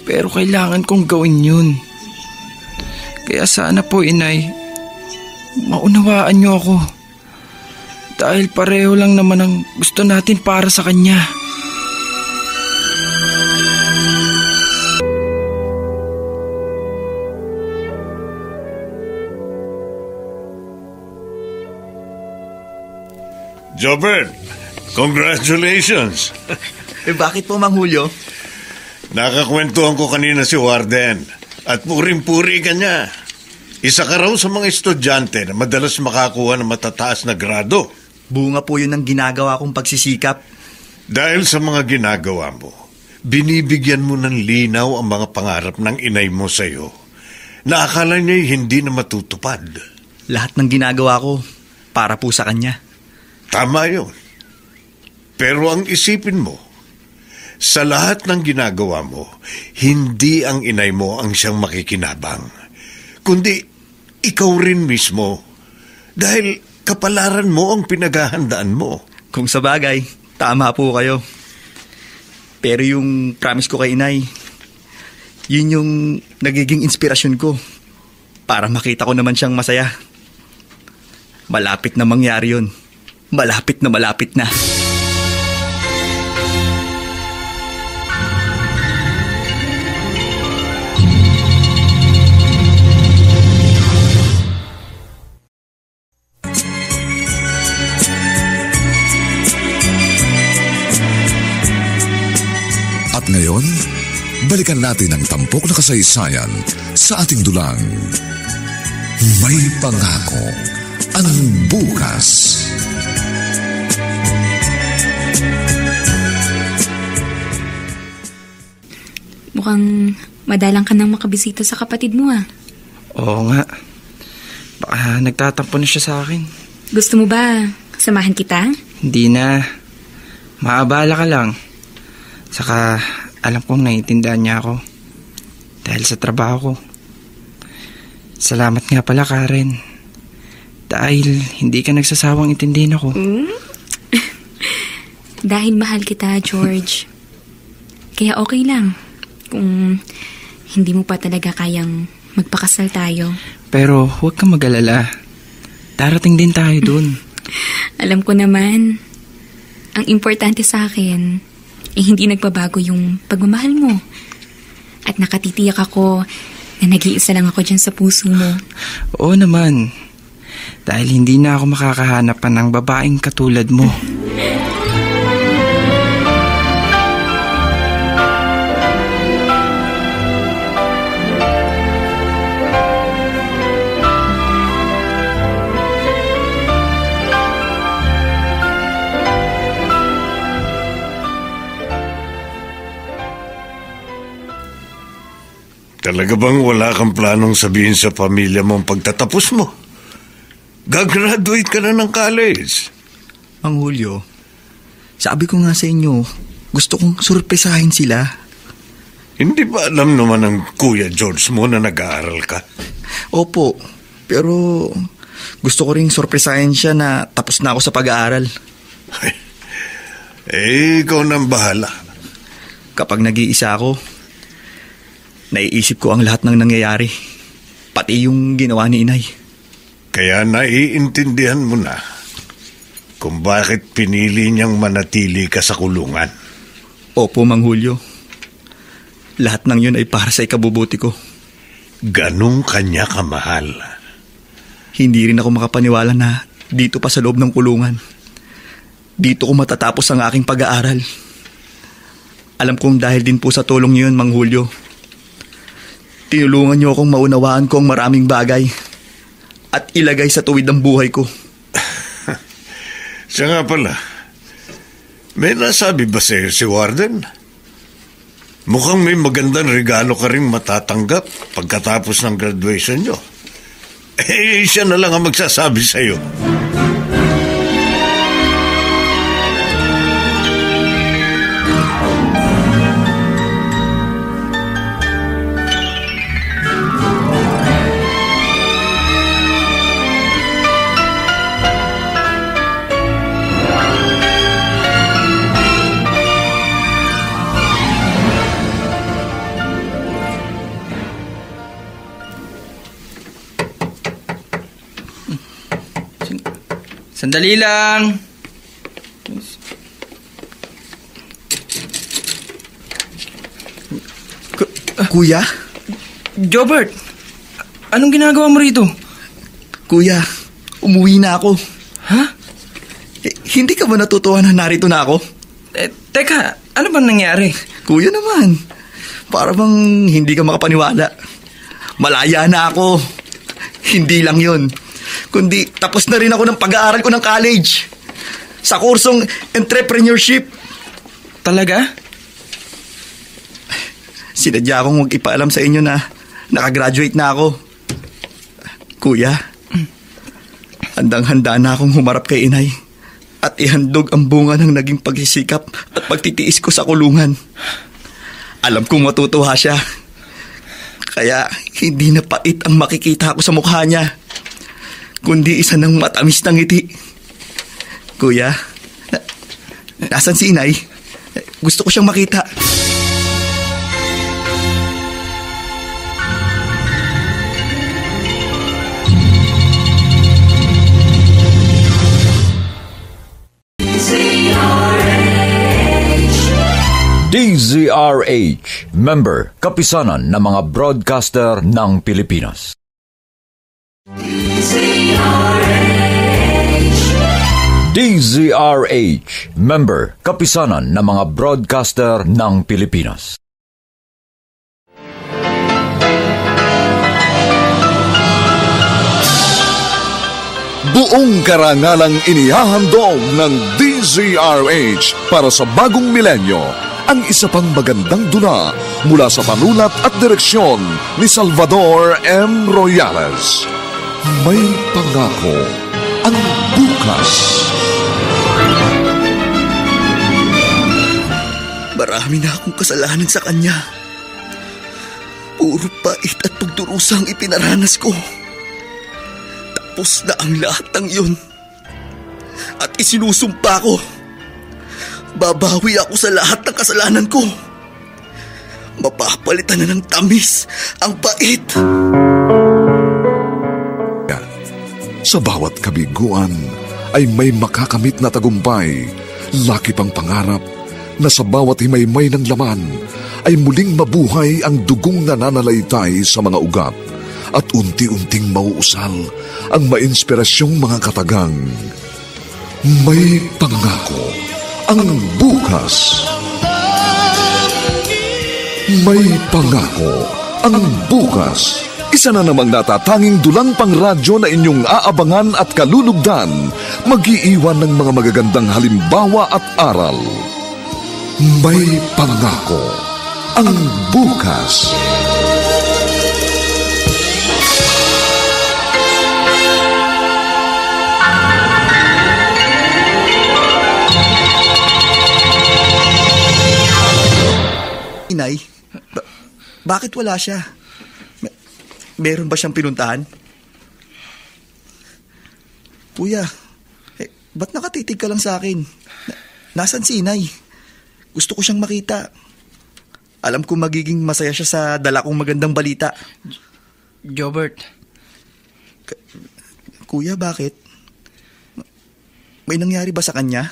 Pero kailangan kong gawin yun. Kaya sana po, Inay, maunawaan nyo ako. Dahil pareho lang naman ang gusto natin para sa kanya. Jobert, congratulations. Bakit po, Mang Julio? Nakakwentuhan ko kanina si Warden at puring-puri ka niya. Isa ka raw sa mga estudyante na madalas makakuha ng matataas na grado. Bunga po yun ng ginagawa kong pagsisikap. Dahil sa mga ginagawa mo, binibigyan mo ng linaw ang mga pangarap ng inay mo sa'yo na akala niya'y hindi na matutupad. Lahat ng ginagawa ko para po sa kanya. Tama yun. Pero ang isipin mo, sa lahat ng ginagawa mo, hindi ang inay mo ang siyang makikinabang, kundi ikaw rin mismo. Dahil kapalaran mo ang pinaghahandaan mo. Kung sa bagay, tama po kayo. Pero yung promise ko kay inay, yun yung nagiging inspirasyon ko para makita ko naman siyang masaya. Malapit na mangyari yun. Malapit na malapit na. At ngayon, balikan natin ang tampok na kasaysayan sa ating dulang. May pangako ang bukas. Mukhang madalang ka nang makabisita sa kapatid mo Oo nga. Baka nagtatampo na siya sa akin. Gusto mo ba samahan kita? Hindi na. Maabala ka lang. Saka alam kong naiintindihan niya ako. Dahil sa trabaho ko. Salamat nga pala, Karen. Dahil hindi ka nagsasawang intindihin ako. Dahil mahal kita, George. Kaya okay lang kung hindi mo pa talaga kayang magpakasal tayo. Pero huwag kang mag-alala. Darating din tayo dun. Alam ko naman. Ang importante sa akin ay hindi nagbabago yung pagmamahal mo. At nakatitiyak ako na nag-iisa lang ako dyan sa puso mo. Oo naman. Dahil hindi na ako makakahanap pa ng babaeng katulad mo. Talaga bang wala kang planong sabihin sa pamilya mo ang pagtatapos mo? Gagraduate ka na ng college. Mang Julio, sabi ko nga sa inyo, gusto kong surpresahin sila. Hindi ba alam naman ng Kuya George mo na nag-aaral ka? Opo, pero gusto ko ring surpresahin siya na tapos na ako sa pag-aaral. Ikaw nang bahala. Kapag nag-iisa ako, naiisip ko ang lahat ng nangyayari, pati yung ginawa ni Inay. Kaya naiintindihan mo na kung bakit pinili niyang manatili ka sa kulungan. Opo, Mang Julio. Lahat ng yun ay para sa ikabubuti ko. Ganong kanya kamahal. Hindi rin ako makapaniwala na dito pa sa loob ng kulungan. Dito ko matatapos ang aking pag-aaral. Alam kong dahil din po sa tulong niyo yun, Mang Julio. Tinulungan niyo akong maunawaan ko ang maraming bagay at ilagay sa tuwid ng buhay ko. Siya nga pala, may nasabi ba sa'yo si Warden? Mukhang may magandang regalo ka rin matatanggap pagkatapos ng graduation niyo. Siya na lang ang magsasabi sa'yo. Sandali lang. Kuya? Jobert, anong ginagawa mo rito? Kuya, umuwi na ako. Ha? Hindi ka ba natutuwa na narito na ako? Teka, ano bang nangyari? Kuya naman, para bang hindi ka makapaniwala. Malaya na ako. Hindi lang yun, kundi tapos na rin ako ng pag-aaral ko ng college sa kursong entrepreneurship. Talaga? Sinadya akong huwag ipaalam sa inyo na nakagraduate na ako. Kuya, handang-handa na akong humarap kay Inay at ihandog ang bunga ng naging pagsisikap at pagtitiis ko sa kulungan. Alam kong matutuwa siya. Kaya hindi na pait ang makikita ko sa mukha niya, kundi isa ng matamis na ngiti. Kuya, nasan si Inay? Gusto ko siyang makita. DZRH, member, kapisanan ng mga broadcaster ng Pilipinas. DZRH, member, kapisanan ng mga broadcaster ng Pilipinas. Buong karangalang inihahandog ng DZRH para sa bagong milenyo ang isa pang magandang dula mula sa panulat at direksyon ni Salvador M. Royales. May pangako ang bukas. Marami na akong kasalanan sa kanya. Puro pait at pagdurusa ang ipinaranas ko. Tapos na ang lahat ng yun. At isinusumpa ko, babawi ako sa lahat ng kasalanan ko. Mapapalitan na ng tamis ang pait. Sa bawat kabiguan, ay may makakamit na tagumpay. Laki pang pangarap na sa bawat himaymay ng laman ay muling mabuhay ang dugong nananalaytay sa mga ugat at unti-unting mauusal ang mainspirasyong mga katagang. May pangako ang bukas. May pangako ang bukas. Isa na namang natatanging dulang pangradyo na inyong aabangan at kalulugdan, mag-iiwan ng mga magagandang halimbawa at aral. May pangako ang bukas. Inay, bakit wala siya? Meron ba siyang pinuntahan? Kuya, ba't nakatitig ka lang sa akin? Nasaan si Inay? Gusto ko siyang makita. Alam ko magiging masaya siya sa dala kong magandang balita. Jobert. Kuya, bakit? May nangyari ba sa kanya?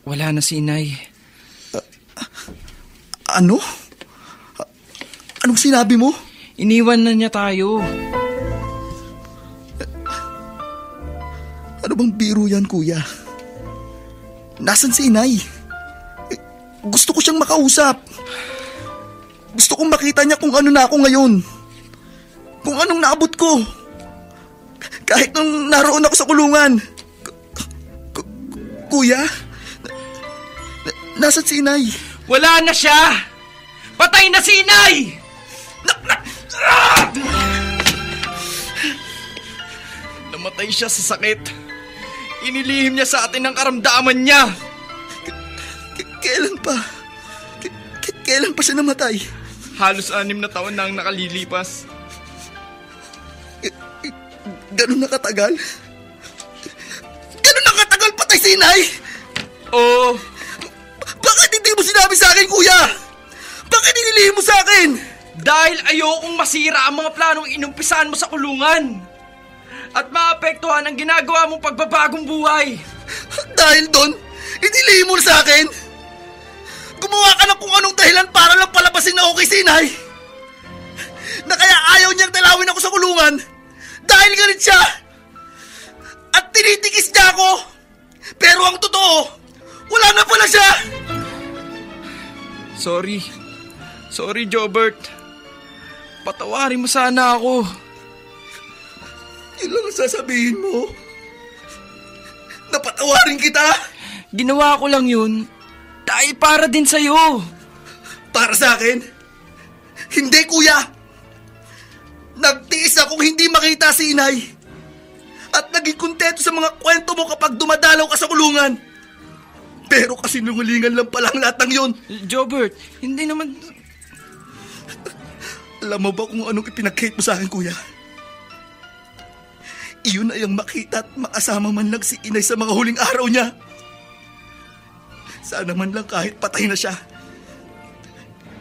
Wala na si Inay. Ano? Anong sinabi mo? Iniwan na niya tayo. Ano bang biro yan, kuya? Nasaan si Inay? Gusto ko siyang makausap. Gusto kong makita niya kung ano na ako ngayon. Kung anong naabot ko. Kahit nung naroon ako sa kulungan. Kuya? Nasaan si Inay? Wala na siya! Patay na si Inay! Namatay siya sa sakit. Inilihim niya sa atin ang karamdaman niya. Kailan pa? Kailan pa siya namatay? Halos 6 na taon na ang nakalilipas. Ganun na katagal? Ganun na katagal patay si Inay? Oo. Bakit hindi mo sinabi sa akin, kuya? Bakit inilihim mo sa akin? Dahil ayokong masira ang mga planong inumpisahan mo sa kulungan. At maapektuhan ang ginagawa mong pagbabagong buhay. Dahil doon, inilihim mo sa akin? Gumawa ka na kung anong dahilan para lang palabasin na okay si Inay. Na kaya ayaw niyang talawin ako sa kulungan. Dahil galit siya. At tinitikis niya ako. Pero ang totoo, wala na pala siya. Sorry, Jobert. Patawarin mo sana ako. Yun lang ang sasabihin mo? Napatawarin kita? Ginawa ko lang yun dahil para din sa'yo. Para sa akin? Hindi, kuya. Nagtiis akong hindi makita si Inay. At naging kontento sa mga kwento mo kapag dumadalaw ka sa kulungan. Pero kasi nungulingan lang palang lahat ng yun. Jobert, hindi naman... Alam mo ba kung anong ipinag-hate mo sa akin, kuya? Iyon ay ang makita at makasama man lang si Inay sa mga huling araw niya. Sana man lang kahit patay na siya.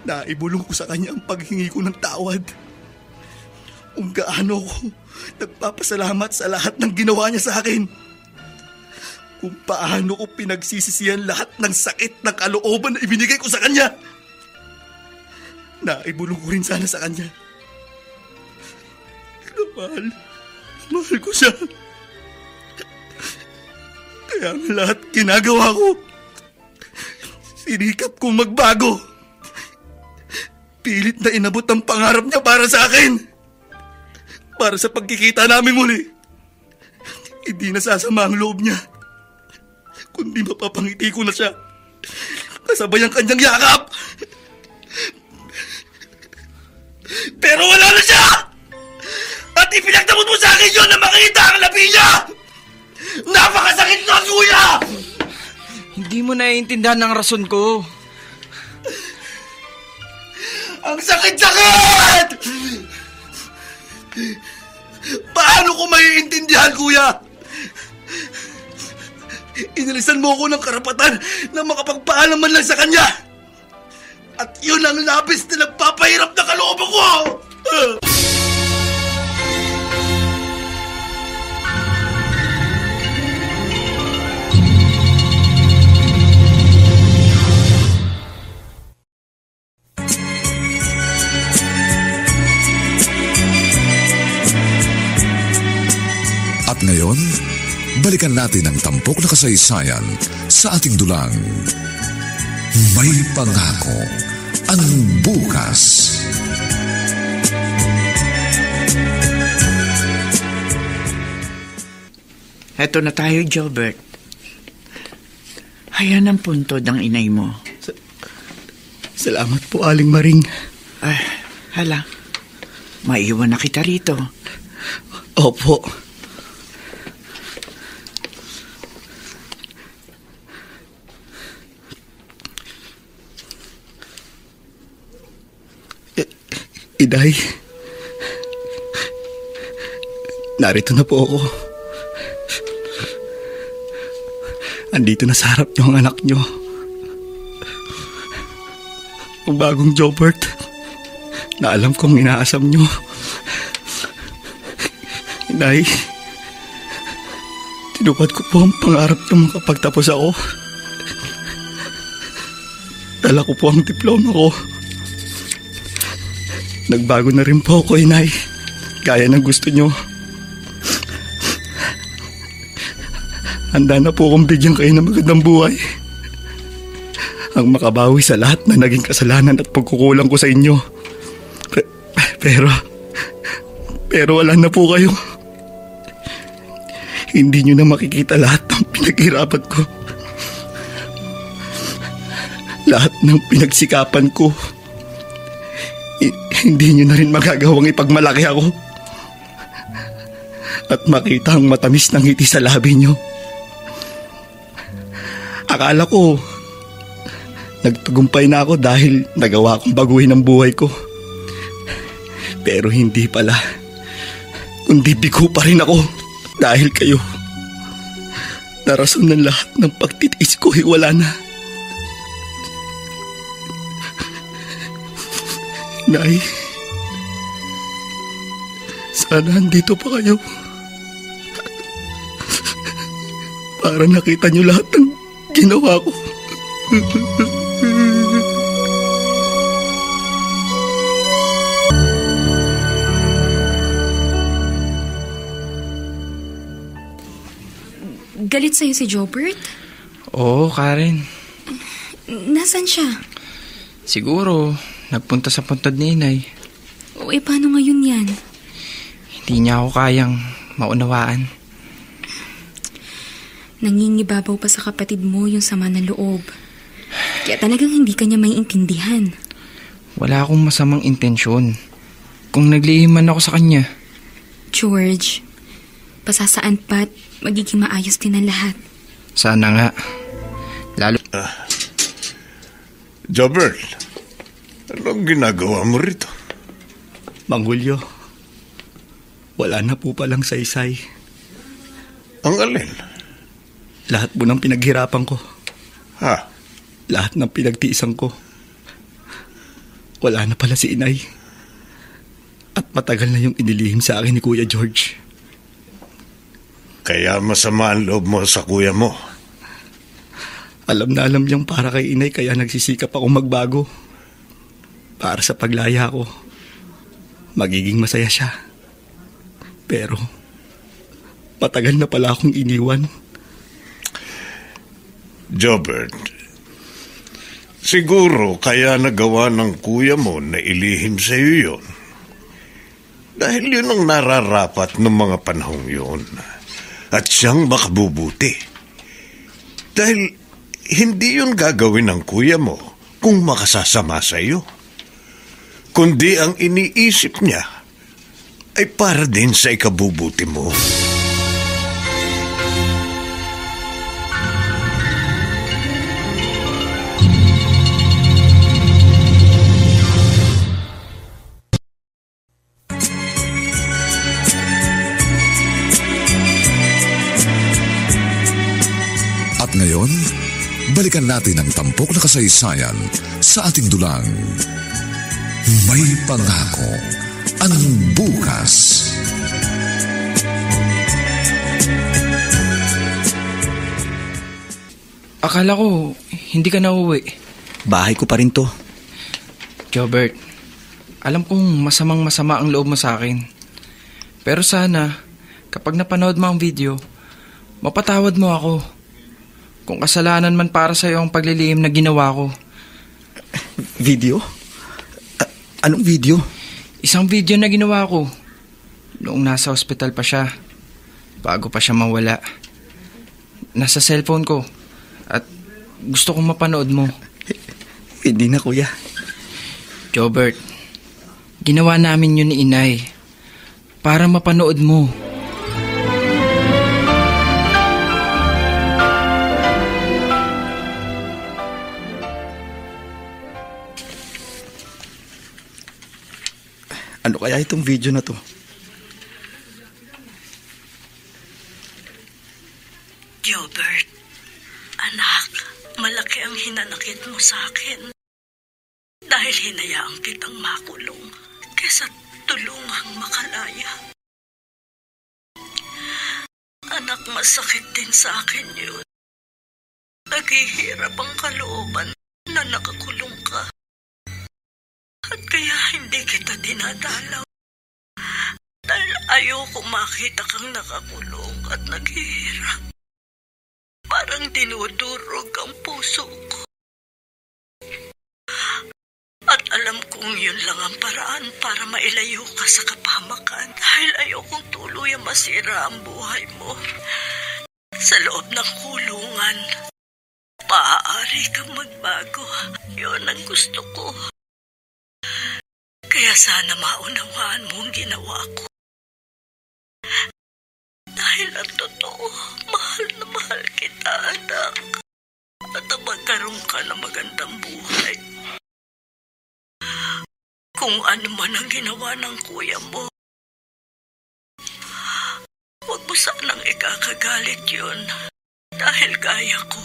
Naibulong ko sa kanya ang paghingi ko ng tawad. Kung gaano ko nagpapasalamat sa lahat ng ginawa niya sa akin. Kung paano ko pinagsisisihan lahat ng sakit ng kalooban na ibinigay ko sa kanya. Naibulong ko rin sana sa kanya. Mahal ko siya. Kaya ang lahat ginagawa ko, sinikap kong magbago. Pilit na inabot ang pangarap niya para sa akin. Para sa pagkikita namin muli. Hindi nasasama ang loob niya. Kundi mapapangiti ko na siya. Kasabay ang kanyang yakap. Pero wala na siya! At ipinagdamot mo sa akin yun na makita ang labi niya! Napakasakit na, kuya! Hindi mo naiintindihan ang rason ko. Ang sakit-sakit! Paano ko maiintindihan, kuya? Inilisan mo ko ng karapatan na makapagpaalam man lang sa kanya. At yun ang labis na nagpapahirap na kalooban ko! ngayon, balikan natin ang tampok na kasaysayan sa ating dulang. May pangako ang bukas. Heto na tayo, Gilbert. Ayan ang puntod ng inay mo. Salamat po, Aling Maring. Ay, hala. Maiwan na kita rito. Opo. Inay, narito na po ako. Andito na sa harap niyo ang anak niyo. Ang bagong Jobert na alam kong inaasam niyo. Inay, tinupad ko po ang pangarap niyo makapagtapos ako. Dala ko po ang diploma ko. Nagbago na rin po ako, Inay. Gaya ng gusto niyo. Handa na po akong bigyan kayo ng magandang buhay. Ang makabawi sa lahat na naging kasalanan at pagkukulang ko sa inyo. Pero wala na po kayo. Hindi nyo na makikita lahat ng pinaghirapan ko. Lahat ng pinagsikapan ko. Hindi nyo na rin magagawang ipagmalaki ako. At makita ang matamis ng ngiti sa labi nyo. Akala ko, nagtagumpay na ako dahil nagawa kong baguhin ang buhay ko. Pero hindi pala. Kundi bigo pa rin ako dahil kayo. Narason ng lahat ng pagtitiis ko ay wala na. Nay, sana andito pa kayo. Para nakita niyo lahat ng ginawa ko. Galit sa'yo si Jobert? Oo, Karen. Nasaan siya? Siguro, nagpunta sa puntod ni Inay. O paano ngayon yan? Hindi niya ako kayang maunawaan. Nangingibabaw pa sa kapatid mo yung sama ng loob. Kaya talagang hindi ka niya maiintindihan. Wala akong masamang intensyon. Kung naglihim man ako sa kanya. George, pasasaan pa't magiging maayos din ang lahat. Sana nga. Lalo... Jobert, anong ginagawa mo rito? Mang Julio, wala na po palang saysay. Ang alin? Lahat po ng pinaghirapan ko. Ha? Lahat ng pinagtiisan ko. Wala na pala si Inay. At matagal na yung inilihim sa akin ni Kuya George. Kaya masama ang loob mo sa kuya mo. Alam na alam niyang para kay Inay kaya nagsisikap akong magbago. Para sa paglaya ko, magiging masaya siya. Pero, matagal na pala akong iniwan. Jobert, siguro kaya nagawa ng kuya mo na ilihim sa iyo yun. Dahil yun ang nararapat ng mga panahong yun. At siyang makabubuti. Dahil hindi yun gagawin ng kuya mo kung makasasama sa iyo. Kundi ang iniisip niya ay para din sa ikabubuti mo. Ngayon, balikan natin ang tampok na kasaysayan sa ating dulang. May pangako ang bukas. Akala ko, hindi ka na uwi. Bahay ko pa rin to. Jobert, alam kong masama ang loob mo sa akin. Pero sana, kapag napanood mo ang video, mapatawad mo ako. Kung kasalanan man para sa'yo ang paglilihim na ginawa ko. Video? Anong video? Isang video na ginawa ko noong nasa ospital pa siya, bago pa siya mawala. Nasa cellphone ko at gusto kong mapanood mo. Hindi na, kuya. Jobert, ginawa namin yun ni Inay para mapanood mo. Ano kaya itong video na to? Gilbert, anak, malaki ang hinanakit mo sa akin. Dahil hinayaan kitang makulong kesa tulungang makalaya. Anak, masakit din sa akin yun. Naghihirap ang kalooban na nakakulong ka. At kaya hindi kita dinadalaw. Dahil ayoko makita kang nakakulong at naghihirap. Parang dinudurog ang puso ko. At alam kong yun lang ang paraan para mailayo ka sa kapahamakan. Dahil ayokong tuluyang masira ang buhay mo. Sa loob ng kulungan, maaari kang magbago. Yun ang gusto ko. Kaya sana maunawaan mo ang ginawa ko. Dahil ang totoo, mahal na mahal kita, anak. At magkaroon ka ng magandang buhay. Kung ano man ang ginawa ng kuya mo, huwag mo sanang ikakagalit yun. Dahil gaya ko,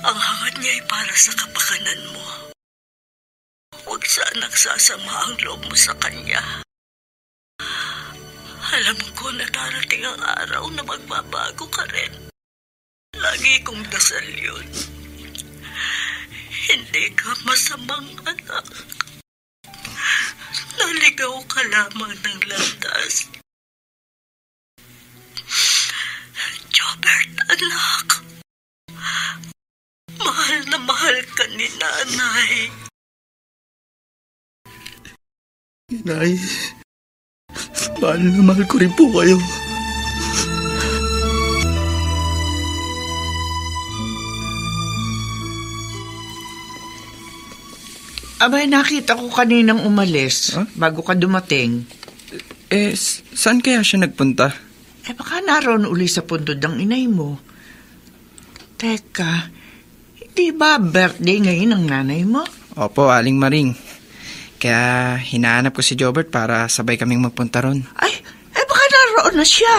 ang hangad niya ay para sa kapakanan mo. Huwag sanang sasama ang loob mo sa kanya. Alam ko na darating ang araw na magbabago ka rin. Lagi kong dasal yun. Hindi ka masamang anak. Naligaw ka lamang ng landas. Jobert, anak. Mahal na mahal ka ni nanay. Inay, mahal na mahal ko rin po kayo. Abay, nakita ko kaninang umalis bago ka dumating. Saan kaya siya nagpunta? Baka naroon uli sa puntod ng inay mo. Teka, hindi ba birthday ngayon ng nanay mo? Opo, Aling Maring. Kaya hinahanap ko si Jobert para sabay kaming magpunta ron. Baka naroon na siya.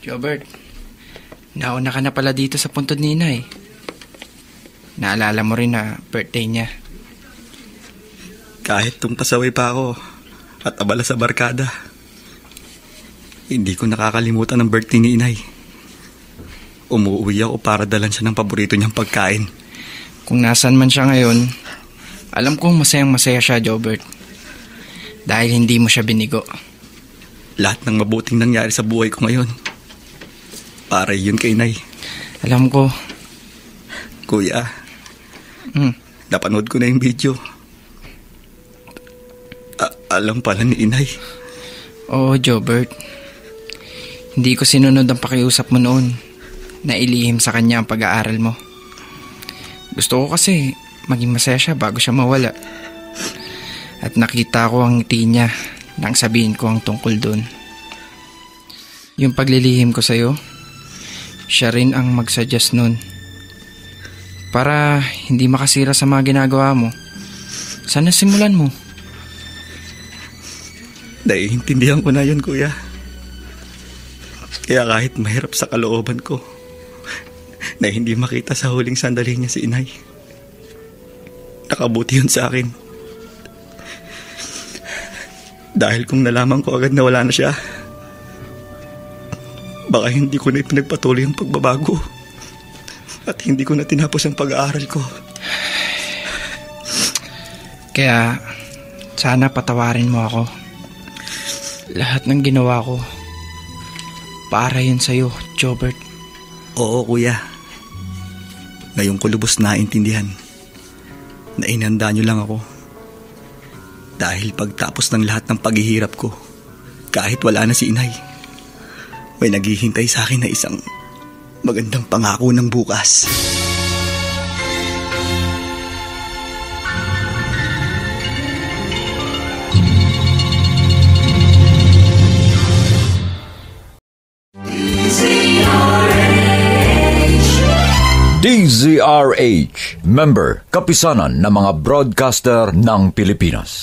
Jobert, nauna ka na pala dito sa puntod ni Inay. Naalala mo rin na birthday niya. Kahit pasaway pa ako at abala sa barkada, hindi ko nakakalimutan ang birthday ni Inay. Umuwi ako para dalan siya ng paborito niyang pagkain. Kung nasan man siya ngayon, alam kong masayang masaya siya, Jobert. Dahil hindi mo siya binigo. Lahat ng mabuting nangyari sa buhay ko ngayon, para yun kay Inay. Alam ko. Kuya, napanood ko na yung video. Alam pala ni Inay. Oo, Jobert. Hindi ko sinunod ang pakiusap mo noon na ilihim sa kanya ang pag-aaral mo. Gusto ko kasi maging masaya siya bago siya mawala. At nakita ko ang ngiti niya nang sabihin ko ang tungkol doon. Yung paglilihim ko sa'yo, siya rin ang mag-suggest nun. Para hindi makasira sa mga ginagawa mo, sana simulan mo. Naiintindihan ko na yun, kuya. Kaya kahit mahirap sa kalooban ko na hindi makita sa huling sandali niya si Inay, nakabuti yun sa akin. Dahil kung nalaman ko agad na wala na siya, baka hindi ko na ipinagpatuloy ang pagbabago. At hindi ko na tinapos ang pag-aaral ko. Kaya, sana patawarin mo ako. Lahat ng ginawa ko, para yun sa'yo, Jobert. Oo, kuya. Ngayon ko lubos naintindihan na inanda niyo lang ako. Dahil pagtapos ng lahat ng paghihirap ko, kahit wala na si inay, may naghihintay sa akin na isang magandang pangako ng bukas. DZRH, member, kapisanan ng mga broadcaster ng Pilipinas.